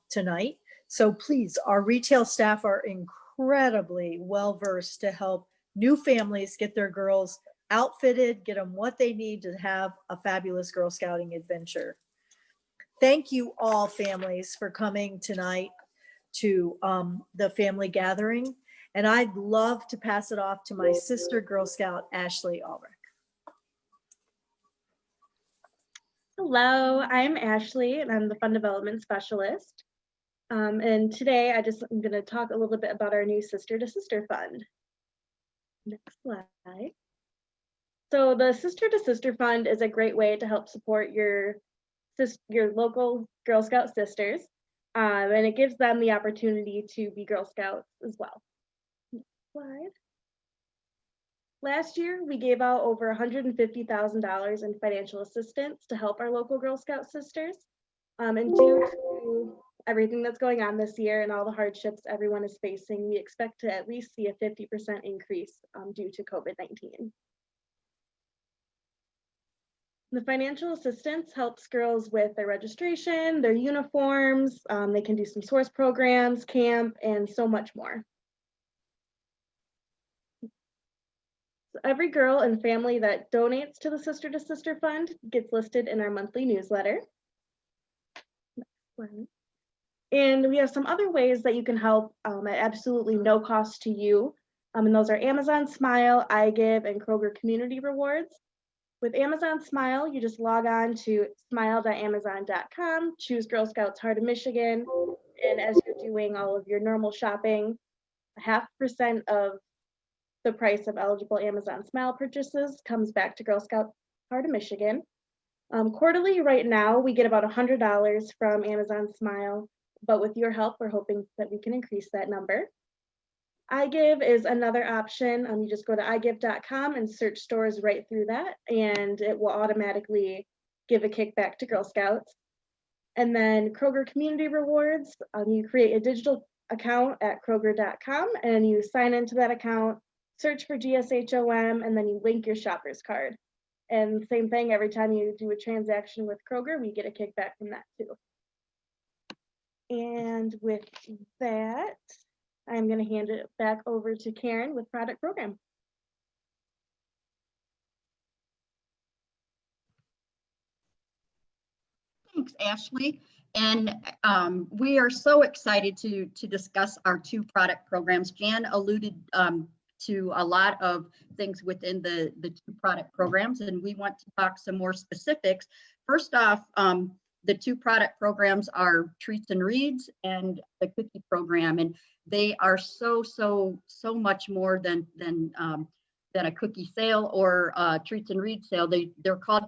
[SPEAKER 13] tonight. So please, our retail staff are incredibly well-versed to help new families get their girls outfitted, get them what they need to have a fabulous Girl Scouting adventure. Thank you all, families, for coming tonight to the family gathering. And I'd love to pass it off to my sister Girl Scout, Ashley Ulrich.
[SPEAKER 10] Hello, I'm Ashley, and I'm the Fund Development Specialist. And today I'm going to talk a little bit about our new Sister to Sister Fund. Next slide. So the Sister to Sister Fund is a great way to help support your local Girl Scout sisters, and it gives them the opportunity to be Girl Scouts as well. Next slide. Last year, we gave out over $150,000 in financial assistance to help our local Girl Scout sisters. And due to everything that's going on this year and all the hardships everyone is facing, we expect to at least see a 50% increase due to COVID-19. The financial assistance helps girls with their registration, their uniforms, they can do some source programs, camp, and so much more. So every girl and family that donates to the Sister to Sister Fund gets listed in our monthly newsletter. Next one. And we have some other ways that you can help at absolutely no cost to you. And those are Amazon Smile, iGive, and Kroger Community Rewards. With Amazon Smile, you just log on to smile.amazon.com, choose Girl Scouts Heart of Michigan, and as you're doing all of your normal shopping, 0.5% of the price of eligible Amazon Smile purchases comes back to Girl Scouts Heart of Michigan. Quarterly, right now, we get about $100 from Amazon Smile, but with your help, we're hoping that we can increase that number. iGive is another option. You just go to iGive.com and search stores right through that, and it will automatically give a kickback to Girl Scouts. And then Kroger Community Rewards, you create a digital account at Kroger.com, and you sign into that account, search for GSHOM, and then you link your shopper's card. And same thing, every time you do a transaction with Kroger, we get a kickback from that too. And with that, I'm going to hand it back over to Karen with Product Program.
[SPEAKER 6] Thanks, Ashley. And we are so excited to discuss our two product programs. Jan alluded to a lot of things within the two product programs, and we want to talk some more specifics. First off, the two product programs are Treats and Reads and the Cookie program, and they are so much more than a cookie sale or Treats and Reads sale. They're called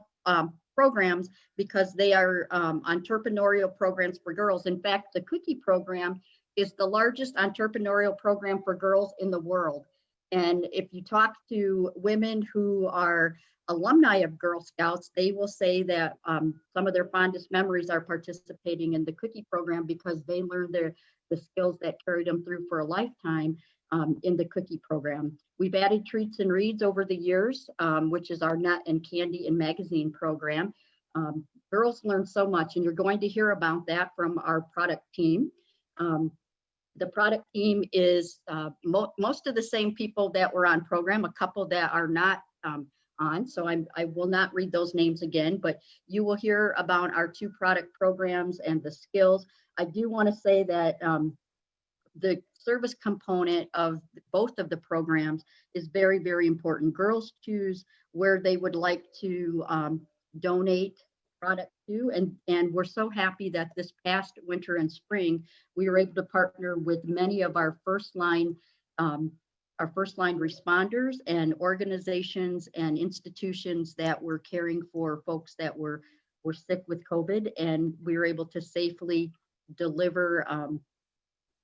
[SPEAKER 6] programs because they are entrepreneurial programs for girls. In fact, the Cookie program is the largest entrepreneurial program for girls in the world. And if you talk to women who are alumni of Girl Scouts, they will say that some of their fondest memories are participating in the Cookie program because they learned the skills that carried them through for a lifetime in the Cookie program. We've added Treats and Reads over the years, which is our nut and candy and magazine program. Girls learn so much, and you're going to hear about that from our product team. The product team is most of the same people that were on program, a couple that are not on, so I will not read those names again, but you will hear about our two product programs and the skills. I do want to say that the service component of both of the programs is very, very important. Girls choose where they would like to donate product to, and we're so happy that this past winter and spring we were able to partner with many of our first line responders and organizations and institutions that were caring for folks that were sick with COVID, and we were able to safely deliver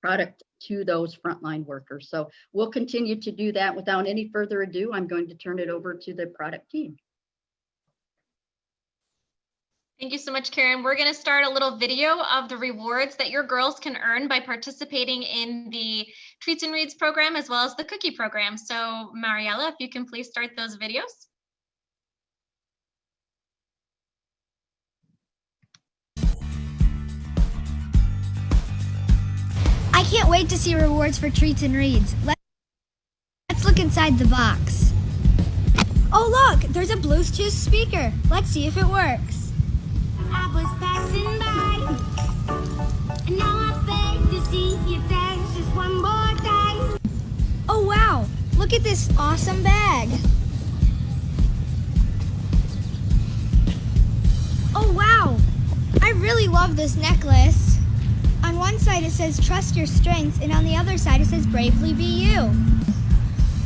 [SPEAKER 6] product to those frontline workers. So we'll continue to do that. Without any further ado, I'm going to turn it over to the product team.
[SPEAKER 7] Thank you so much, Karen. We're going to start a little video of the rewards that your girls can earn by participating in the Treats and Reads program as well as the cookie program. So Mariella, if you can please start those videos.
[SPEAKER 14] I can't wait to see rewards for Treats and Reads. Let's look inside the box. Oh look, there's a Bluetooth speaker. Let's see if it works. I was passing by, and now I beg to see you dance just one more time. Oh wow, look at this awesome bag. Oh wow, I really love this necklace. On one side it says trust your strengths, and on the other side it says bravely be you.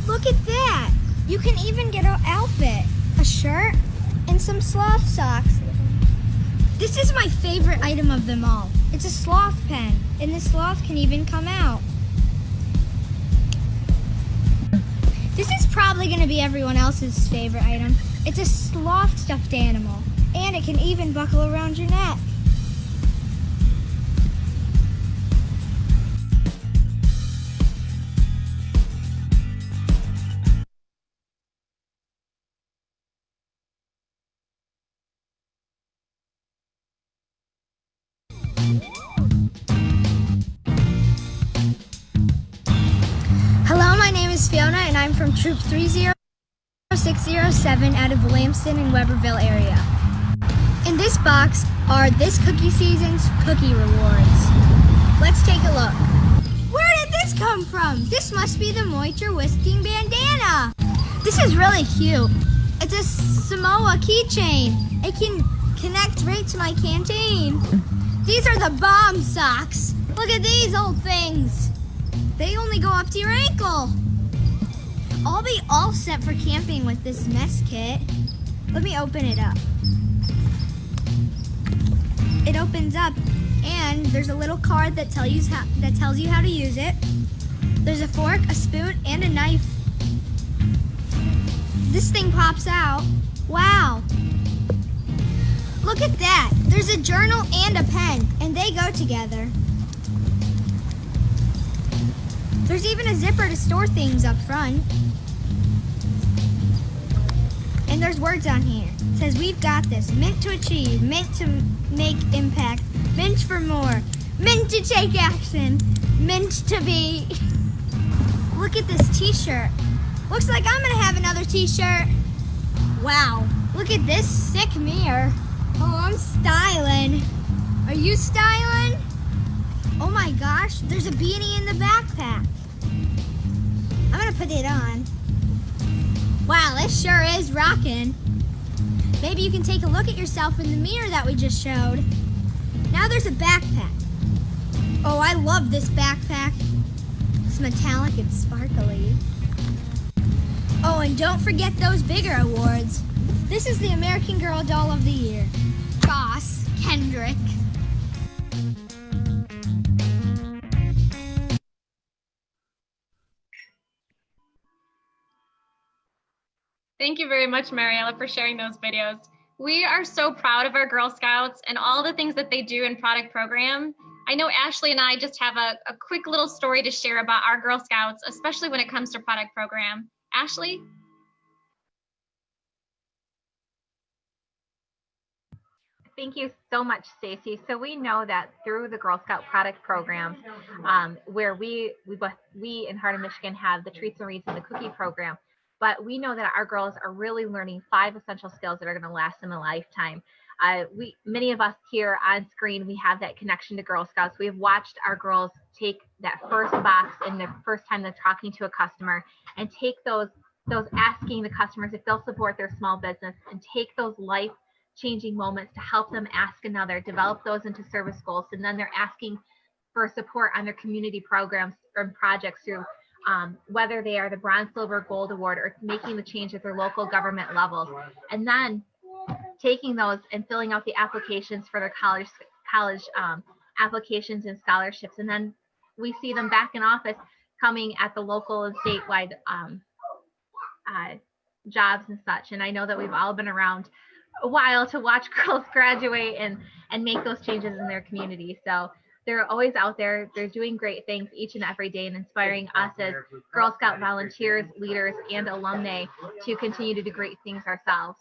[SPEAKER 14] Look at that. You can even get an outfit, a shirt, and some sloth socks. This is my favorite item of them all. It's a sloth pen, and the sloth can even come out. This is probably going to be everyone else's favorite item. It's a sloth stuffed animal, and it can even buckle around your neck. Hello, my name is Fiona, and I'm from Troop 30607 out of Williamston and Weberville area. In this box are this cookie season's cookie rewards. Let's take a look. Where did this come from? This must be the moisture whisking bandana. This is really cute. It's a Samoa keychain. It can connect right to my canteen. These are the bomb socks. Look at these old things. They only go up to your ankle. I'll be all set for camping with this mess kit. Let me open it up. It opens up and there's a little card that tells you how to use it. There's a fork, a spoon, and a knife. This thing pops out. Wow. Look at that. There's a journal and a pen, and they go together. There's even a zipper to store things up front. And there's words on here. It says, we've got this. Meant to achieve, meant to make impact, meant for more, meant to take action, meant to be. Look at this t-shirt. Looks like I'm gonna have another t-shirt. Wow, look at this sick mirror. Oh, I'm styling. Are you styling? Oh my gosh, there's a beanie in the backpack. I'm gonna put it on. Wow, this sure is rocking. Maybe you can take a look at yourself in the mirror that we just showed. Now there's a backpack. Oh, I love this backpack. It's metallic and sparkly. Oh, and don't forget those bigger awards. This is the American Girl Doll of the Year. Goss Kendrick.
[SPEAKER 7] Thank you very much, Mariella, for sharing those videos. We are so proud of our Girl Scouts and all the things that they do in product program. I know Ashley and I just have a quick little story to share about our Girl Scouts, especially when it comes to product program. Ashley?
[SPEAKER 8] Thank you so much, Stacy. So we know that through the Girl Scout product programs, where we in Heart of Michigan have the Treats and Reads and the Cookie program, but we know that our girls are really learning 5 essential skills that are going to last them a lifetime. Many of us here on screen, we have that connection to Girl Scouts. We have watched our girls take that first box and the first time they're talking to a customer and take those asking the customers if they'll support their small business and take those life-changing moments to help them ask another, develop those into service goals, and then they're asking for support on their community programs or projects through whether they are the Bronze, Silver, Gold Award or making the change at their local government levels. And then taking those and filling out the applications for their college applications and scholarships, and then we see them back in office coming at the local and statewide jobs and such. And I know that we've all been around a while to watch girls graduate and make those changes in their community. So they're always out there. They're doing great things each and every day and inspiring us as Girl Scout volunteers, leaders, and alumni to continue to do great things ourselves.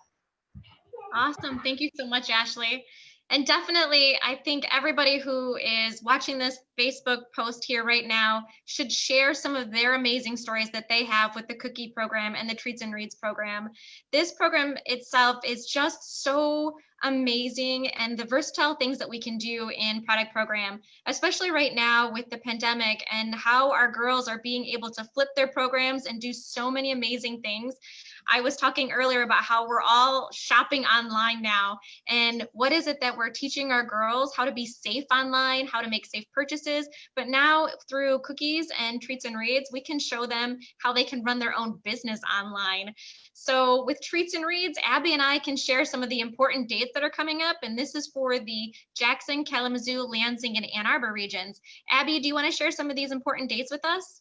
[SPEAKER 7] Awesome. Thank you so much, Ashley. And definitely, I think everybody who is watching this Facebook post here right now should share some of their amazing stories that they have with the Cookie program and the Treats and Reads program. This program itself is just so amazing, and the versatile things that we can do in product program, especially right now with the pandemic and how our girls are being able to flip their programs and do so many amazing things. I was talking earlier about how we're all shopping online now, and what is it that we're teaching our girls? How to be safe online, how to make safe purchases. But now through Cookies and Treats and Reads, we can show them how they can run their own business online. So with Treats and Reads, Abby and I can share some of the important dates that are coming up, and this is for the Jackson, Kalamazoo, Lansing, and Ann Arbor regions. Abby, do you want to share some of these important dates with us?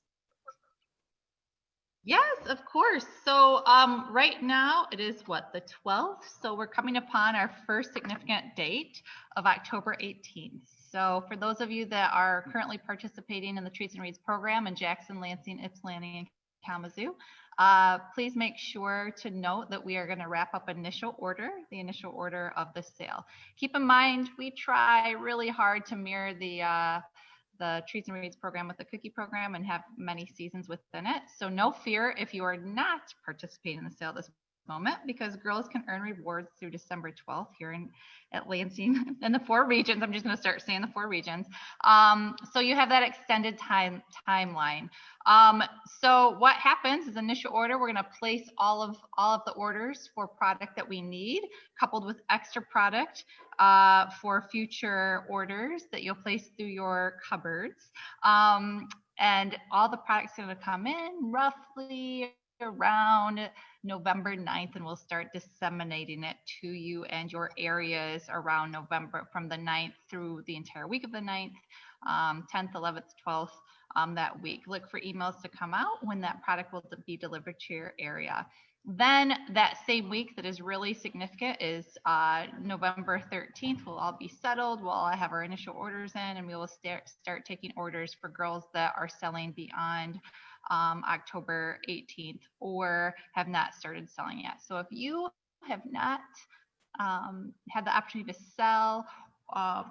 [SPEAKER 9] Yes, of course. So right now it is what, the 12th? So we're coming upon our first significant date of October 18th. So for those of you that are currently participating in the Treats and Reads program in Jackson, Lansing, Ypsilanti, and Kalamazoo, please make sure to note that we are going to wrap up the initial order of the sale. Keep in mind, we try really hard to mirror the Treats and Reads program with the Cookie program and have many seasons within it. So no fear if you are not participating in the sale this moment, because girls can earn rewards through December 12th here at Lansing and the 4 regions. I'm just going to start saying the 4 regions. So you have that extended timeline. So what happens is initial order, we're going to place all of the orders for product that we need, coupled with extra product for future orders that you'll place through your cupboards. And all the products are going to come in roughly around November 9th, and we'll start disseminating it to you and your areas around November, from the 9th through the entire week of the 9th, 10th, 11th, 12th, that week. Look for emails to come out when that product will be delivered to your area. Then that same week that is really significant is November 13th. We'll all be settled. We'll all have our initial orders in, and we will start taking orders for girls that are selling beyond October 18th or have not started selling yet. So if you have not had the opportunity to sell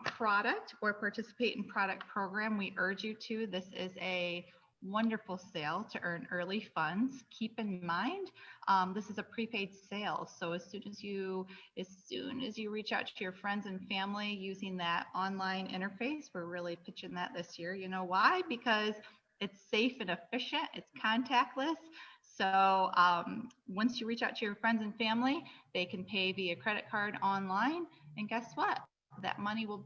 [SPEAKER 9] product or participate in product program, we urge you to. This is a wonderful sale to earn early funds. Keep in mind, this is a prepaid sale. So as soon as you reach out to your friends and family using that online interface, we're really pitching that this year. You know why? Because it's safe and efficient. It's contactless. So once you reach out to your friends and family, they can pay via credit card online. And guess what? That money will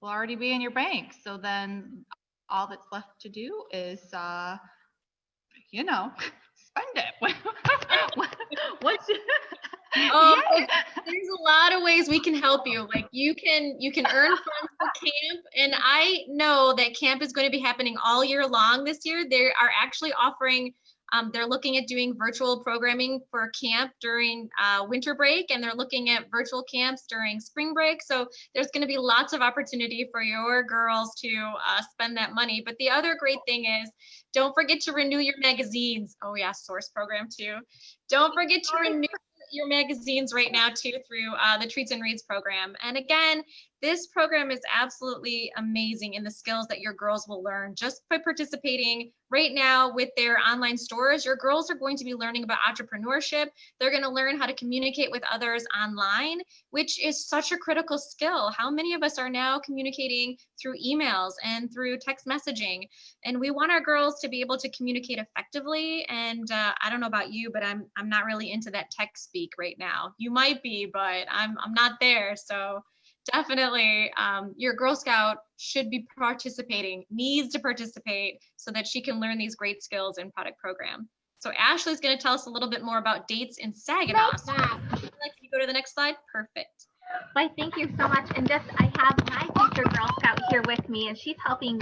[SPEAKER 9] already be in your bank. So then all that's left to do is, spend it.
[SPEAKER 7] There's a lot of ways we can help you. Like you can earn funds for camp, and I know that camp is going to be happening all year long this year. They are actually offering, they're looking at doing virtual programming for camp during winter break, and they're looking at virtual camps during spring break. So there's going to be lots of opportunity for your girls to spend that money. But the other great thing is, don't forget to renew your magazines. Oh yeah, source program too. Don't forget to renew your magazines right now too through the Treats and Reads program. And again, this program is absolutely amazing in the skills that your girls will learn just by participating right now with their online stores. Your girls are going to be learning about entrepreneurship. They're going to learn how to communicate with others online, which is such a critical skill. How many of us are now communicating through emails and through text messaging? And we want our girls to be able to communicate effectively. And I don't know about you, but I'm not really into that tech speak right now. You might be, but I'm not there. So definitely your Girl Scout should be participating, needs to participate so that she can learn these great skills in product program. So Ashley's going to tell us a little bit more about dates in Saginaw. So, can you go to the next slide? Perfect.
[SPEAKER 8] Why, thank you so much. And just, I have my future Girl Scout here with me, and she's helping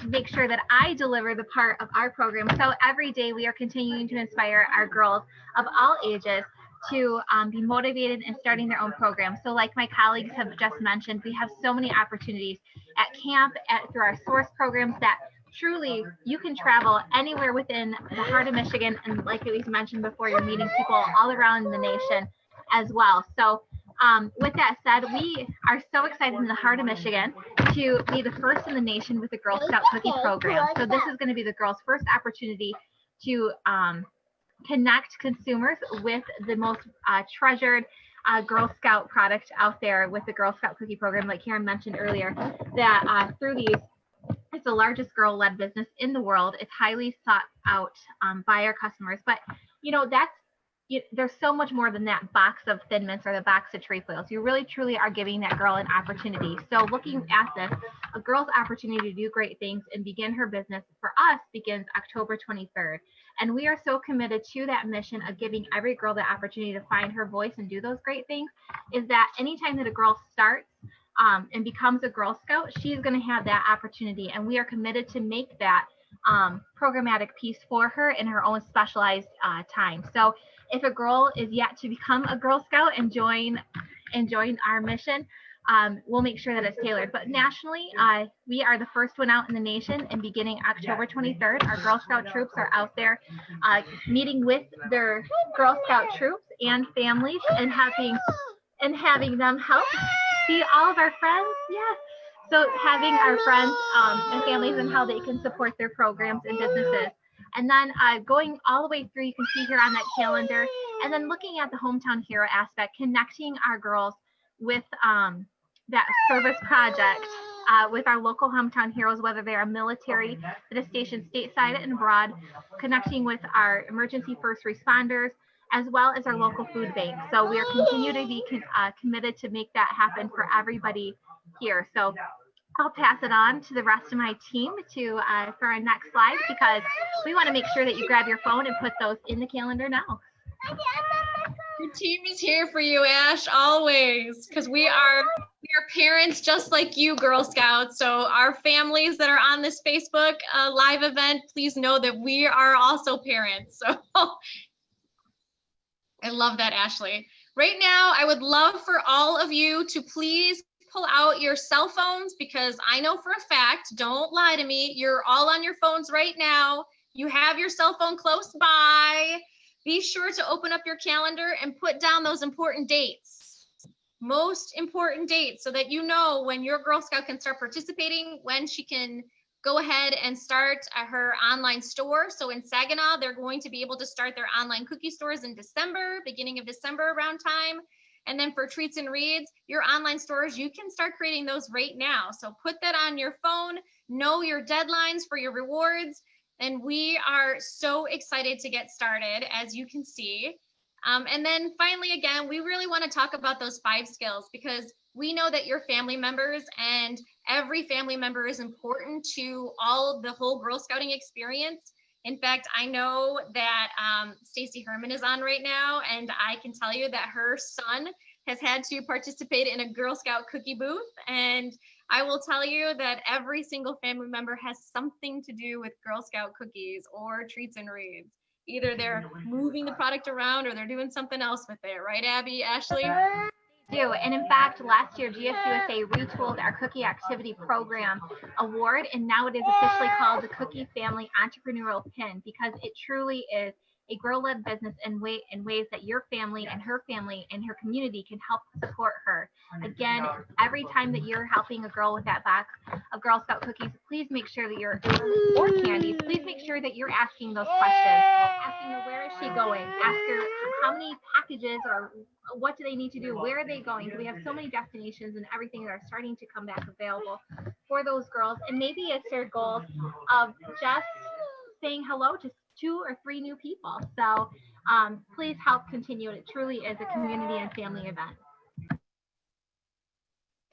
[SPEAKER 8] make sure that I deliver the part of our program. So every day we are continuing to inspire our girls of all ages to be motivated and starting their own program. So like my colleagues have just mentioned, we have so many opportunities at camp, through our source programs, that truly you can travel anywhere within the heart of Michigan. And like it was mentioned before, you're meeting people all around the nation as well. So with that said, we are so excited in the heart of Michigan to be the first in the nation with the Girl Scout Cookie program. So this is going to be the girls' first opportunity to connect consumers with the most treasured Girl Scout product out there with the Girl Scout Cookie program. Like Karen mentioned earlier, that through these, it's the largest girl-led business in the world. It's highly sought out by our customers. But, you know, there's so much more than that box of Thin Mints or the box of trefoils. You really, truly are giving that girl an opportunity. So looking at this, a girl's opportunity to do great things and begin her business for us begins October 23rd. And we are so committed to that mission of giving every girl the opportunity to find her voice and do those great things, is that anytime that a girl starts and becomes a Girl Scout, she's going to have that opportunity. And we are committed to make that programmatic piece for her in her own specialized time. So if a girl is yet to become a Girl Scout and join our mission, we'll make sure that it's tailored. But nationally, we are the first one out in the nation, and beginning October 23rd, our Girl Scout troops are out there meeting with their Girl Scout troops and families and having them help see all of our friends. Yes. So having our friends and families and how they can support their programs and businesses. And then going all the way through, you can see here on that calendar, and then looking at the hometown hero aspect, connecting our girls with that service project with our local hometown heroes, whether they are military that is stationed stateside and abroad, connecting with our emergency first responders, as well as our local food bank. So we are continue to be committed to make that happen for everybody here. So I'll pass it on to the rest of my team for our next slide, because we want to make sure that you grab your phone and put those in the calendar now.
[SPEAKER 7] Your team is here for you, Ash, always, because we are parents just like you, Girl Scouts. So our families that are on this Facebook live event, please know that we are also parents. So I love that, Ashley. Right now, I would love for all of you to please pull out your cell phones, because I know for a fact, don't lie to me, you're all on your phones right now. You have your cell phone close by. Be sure to open up your calendar and put down those important dates, most important dates, so that you know when your Girl Scout can start participating, when she can go ahead and start her online store. So in Saginaw, they're going to be able to start their online cookie stores in December, beginning of December around time. And then for Treats and Reads, your online stores, you can start creating those right now. So put that on your phone, know your deadlines for your rewards. And we are so excited to get started, as you can see. And then finally, again, we really want to talk about those 5 skills, because we know that you're family members, and every family member is important to the whole Girl Scouting experience. In fact, I know that Stacy Herman is on right now, and I can tell you that her son has had to participate in a Girl Scout cookie booth. And I will tell you that every single family member has something to do with Girl Scout cookies or Treats and Reads. Either they're moving the product around or they're doing something else with it. Right, Abby, Ashley?
[SPEAKER 8] Do. And in fact, last year, GSUSA retooled our Cookie Activity Program Award, and now it is officially called the Cookie Family Entrepreneurial Pin, because it truly is a girl-led business in ways that your family and her community can help support her. Again, every time that you're helping a girl with that box of Girl Scout cookies, please make sure that or candies, please make sure that you're asking those questions. Asking her, where is she going? Ask her how many packages or what do they need to do? Where are they going? We have so many destinations and everything that are starting to come back available for those girls. And maybe it's their goal of just saying hello to 2 or 3 new people. So please help continue. It truly is a community and family event.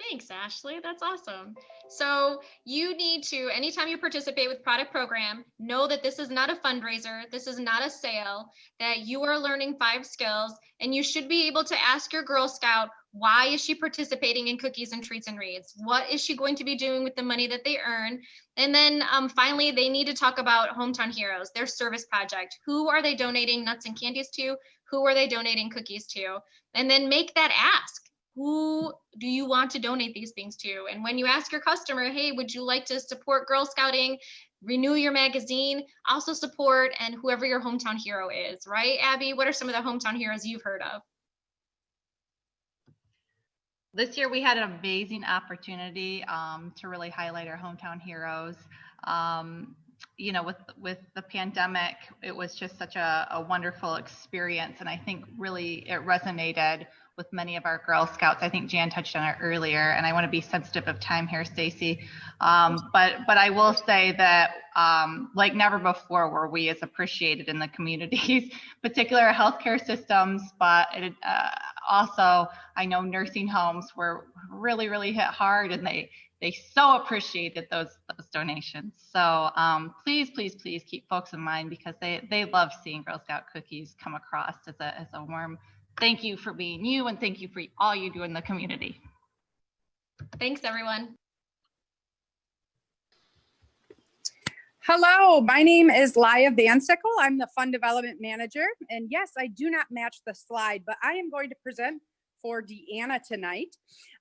[SPEAKER 7] Thanks, Ashley. That's awesome. So you need to, anytime you participate with Product Program, know that this is not a fundraiser. This is not a sale, that you are learning 5 skills, and you should be able to ask your Girl Scout, Why is she participating in Cookies and Treats and Reads? What is she going to be doing with the money that they earn? And then finally, they need to talk about Hometown Heroes, their service project. Who are they donating nuts and candies to? Who are they donating cookies to? And then make that ask. Who do you want to donate these things to? And when you ask your customer, hey, would you like to support Girl Scouting, renew your magazine, also support and whoever your hometown hero is, right? Abby, what are some of the hometown heroes you've heard of?
[SPEAKER 9] This year we had an amazing opportunity to really highlight our hometown heroes. You know, with the pandemic, it was just such a wonderful experience, and I think really it resonated with many of our Girl Scouts. I think Jan touched on it earlier, and I want to be sensitive of time here, Stacy. But I will say that like never before were we as appreciated in the communities, particular healthcare systems, but also I know nursing homes were really hit hard, and they so appreciated those donations. So please keep folks in mind, because they love seeing Girl Scout cookies come across as a warm thank you for being you, and thank you for all you do in the community.
[SPEAKER 7] Thanks, everyone.
[SPEAKER 15] Hello, my name is Laya Van Sickle. I'm the Fund Development Manager. And yes, I do not match the slide, but I am going to present for Deanna tonight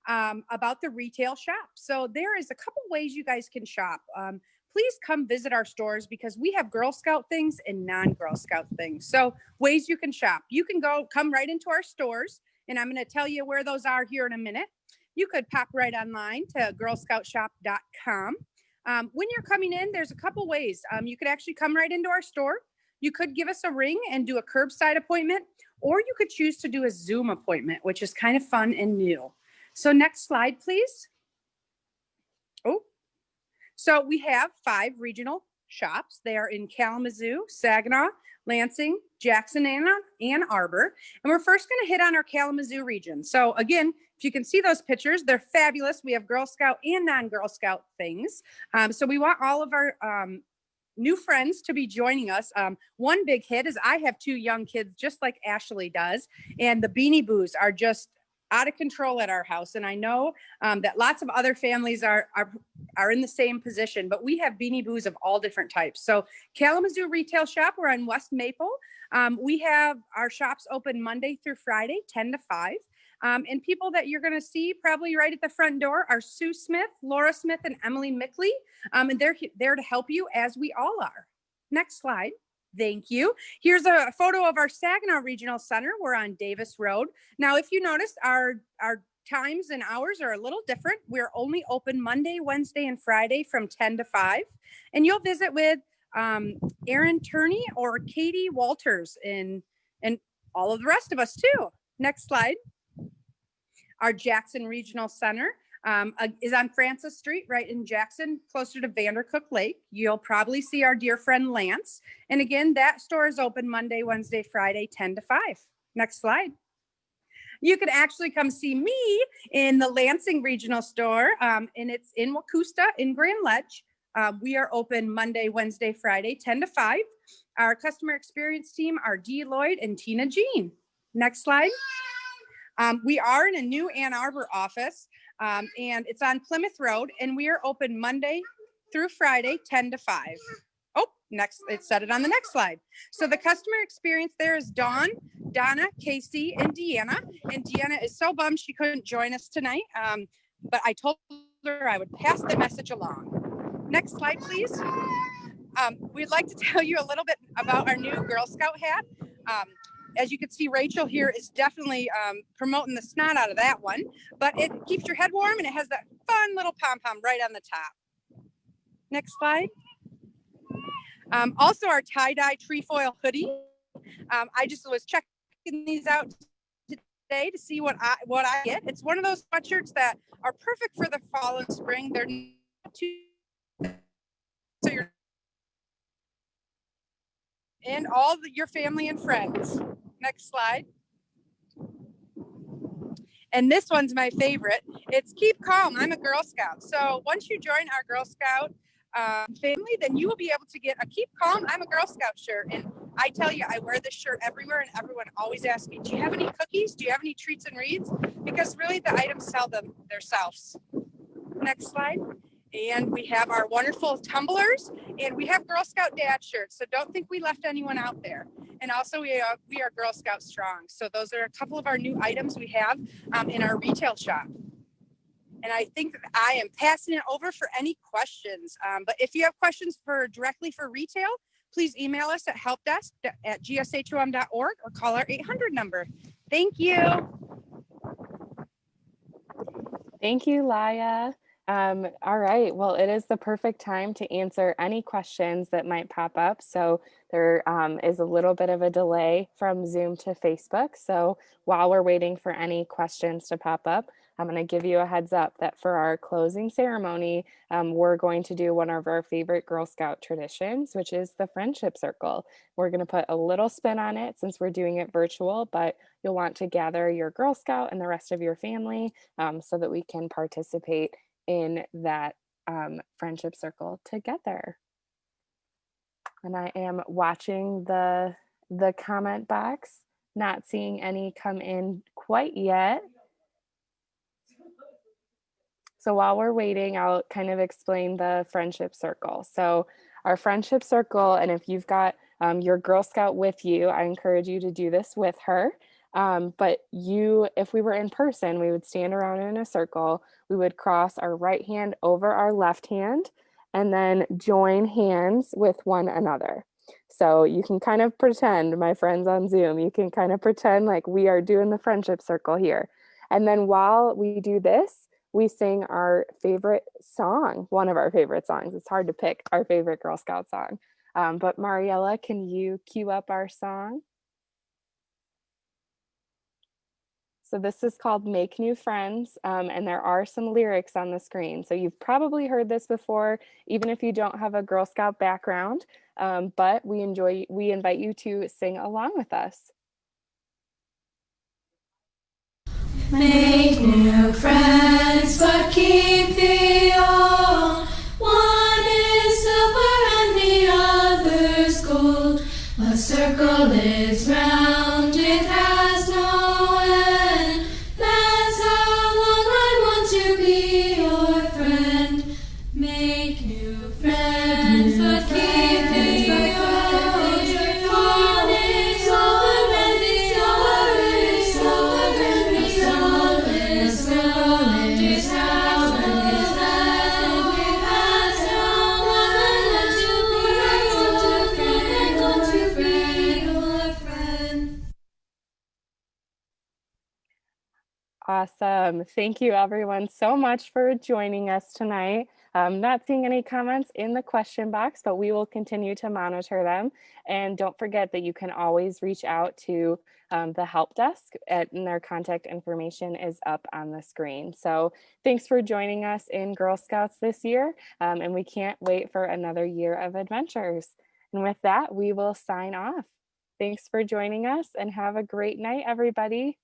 [SPEAKER 15] about the retail shop. So there is a couple ways you guys can shop. Please come visit our stores, because we have Girl Scout things and non-Girl Scout things. So ways you can shop. You can come right into our stores, and I'm going to tell you where those are here in a minute. You could pop right online to girlscoutshop.com. When you're coming in, there's a couple ways. You could actually come right into our store. You could give us a ring and do a curbside appointment, or you could choose to do a Zoom appointment, which is kind of fun and new. So next slide, please. Oh. So we have 5 regional shops. They are in Kalamazoo, Saginaw, Lansing, Jackson, and Ann Arbor. And we're first going to hit on our Kalamazoo region. So again, if you can see those pictures, they're fabulous. We have Girl Scout and non-Girl Scout things. So we want all of our new friends to be joining us. One big hit is I have 2 young kids, just like Ashley does. And the Beanie Boos are just out of control at our house. And I know that lots of other families are in the same position, but we have Beanie Boos of all different types. So Kalamazoo Retail Shop, we're on West Maple. We have our shops open Monday through Friday, 10 to 5. And people that you're going to see probably right at the front door are Sue Smith, Laura Smith, and Emily Mickley. And they're there to help you, as we all are. Next slide. Thank you. Here's a photo of our Saginaw Regional Center. We're on Davis Road. Now, if you noticed, our times and hours are a little different. We're only open Monday, Wednesday, and Friday from 10 to 5. And you'll visit with Erin Turney or Katie Walters and all of the rest of us too. Next slide. Our Jackson Regional Center is on Francis Street, right in Jackson, closer to Vandercook Lake. You'll probably see our dear friend Lance. And again, that store is open Monday, Wednesday, Friday, 10 to 5. Next slide. You can actually come see me in the Lansing Regional Store, and it's in Wacusta in Grand Ledge. We are open Monday, Wednesday, Friday, 10 to 5. Our customer experience team are Dee Lloyd and Tina Jean. Next slide. We are in a new Ann Arbor office, and it's on Plymouth Road, and we are open Monday through Friday, 10 to 5. Oh, next, it said it on the next slide. So the customer experience there is Dawn, Donna, Casey, and Deanna. And Deanna is so bummed she couldn't join us tonight, but I told her I would pass the message along. Next slide, please. We'd like to tell you a little bit about our new Girl Scout hat. As you can see, Rachel here is definitely promoting the snot out of that one, but it keeps your head warm, and it has that fun little pom-pom right on the top. Next slide. Also our trefoil hoodie. I just was checking these out today to see what I get. It's one of those sweatshirts that are perfect for the fall and spring. They're not too, so you're and all your family and friends. Next slide. And this one's my favorite. It's Keep Calm, I'm a Girl Scout. So once you join our Girl Scout family, then you will be able to get a Keep Calm, I'm a Girl Scout shirt. And I tell you, I wear this shirt everywhere and everyone always asks me, do you have any cookies? Do you have any treats and reads? Because really the items sell themselves. Next slide. And we have our wonderful tumblers, and we have Girl Scout dad shirts. So don't think we left anyone out there. And also we are Girl Scout strong. So those are a couple of our new items we have in our retail shop. And I think I am passing it over for any questions. But if you have questions directly for retail, please email us at helpdesk@gshom.org or call our 800 number. Thank you.
[SPEAKER 1] Thank you, Laya. All right, well, it is the perfect time to answer any questions that might pop up. So there is a little bit of a delay from Zoom to Facebook. So while we're waiting for any questions to pop up, I'm going to give you a heads up that for our closing ceremony, we're going to do one of our favorite Girl Scout traditions, which is the friendship circle. We're going to put a little spin on it since we're doing it virtual, but you'll want to gather your Girl Scout and the rest of your family so that we can participate in that friendship circle together. And I am watching the comment box, not seeing any come in quite yet. So while we're waiting, I'll kind of explain the friendship circle. So our friendship circle, and if you've got your Girl Scout with you, I encourage you to do this with her. But if we were in person, we would stand around in a circle. We would cross our right hand over our left hand and then join hands with one another. So you can kind of pretend, my friends on Zoom, you can kind of pretend like we are doing the friendship circle here. And then while we do this, we sing our favorite song, one of our favorite songs. It's hard to pick our favorite Girl Scout song. But Mariella, can you cue up our song? So this is called Make New Friends, and there are some lyrics on the screen. So you've probably heard this before, even if you don't have a Girl Scout background, but we invite you to sing along with us.
[SPEAKER 16] Make new friends, but keep the old. One is silver and the other's gold. A circle is round, it has no end. That's how long I want to be your friend. Make new friends, but keep the old. One is silver and the other is gold. A circle is round, it has no end. That's how long I want to be your friend.
[SPEAKER 1] Awesome. Thank you everyone so much for joining us tonight. Not seeing any comments in the question box, but we will continue to monitor them. And don't forget that you can always reach out to the help desk and their contact information is up on the screen. So thanks for joining us in Girl Scouts this year. And we can't wait for another year of adventures. And with that, we will sign off. Thanks for joining us and have a great night, everybody.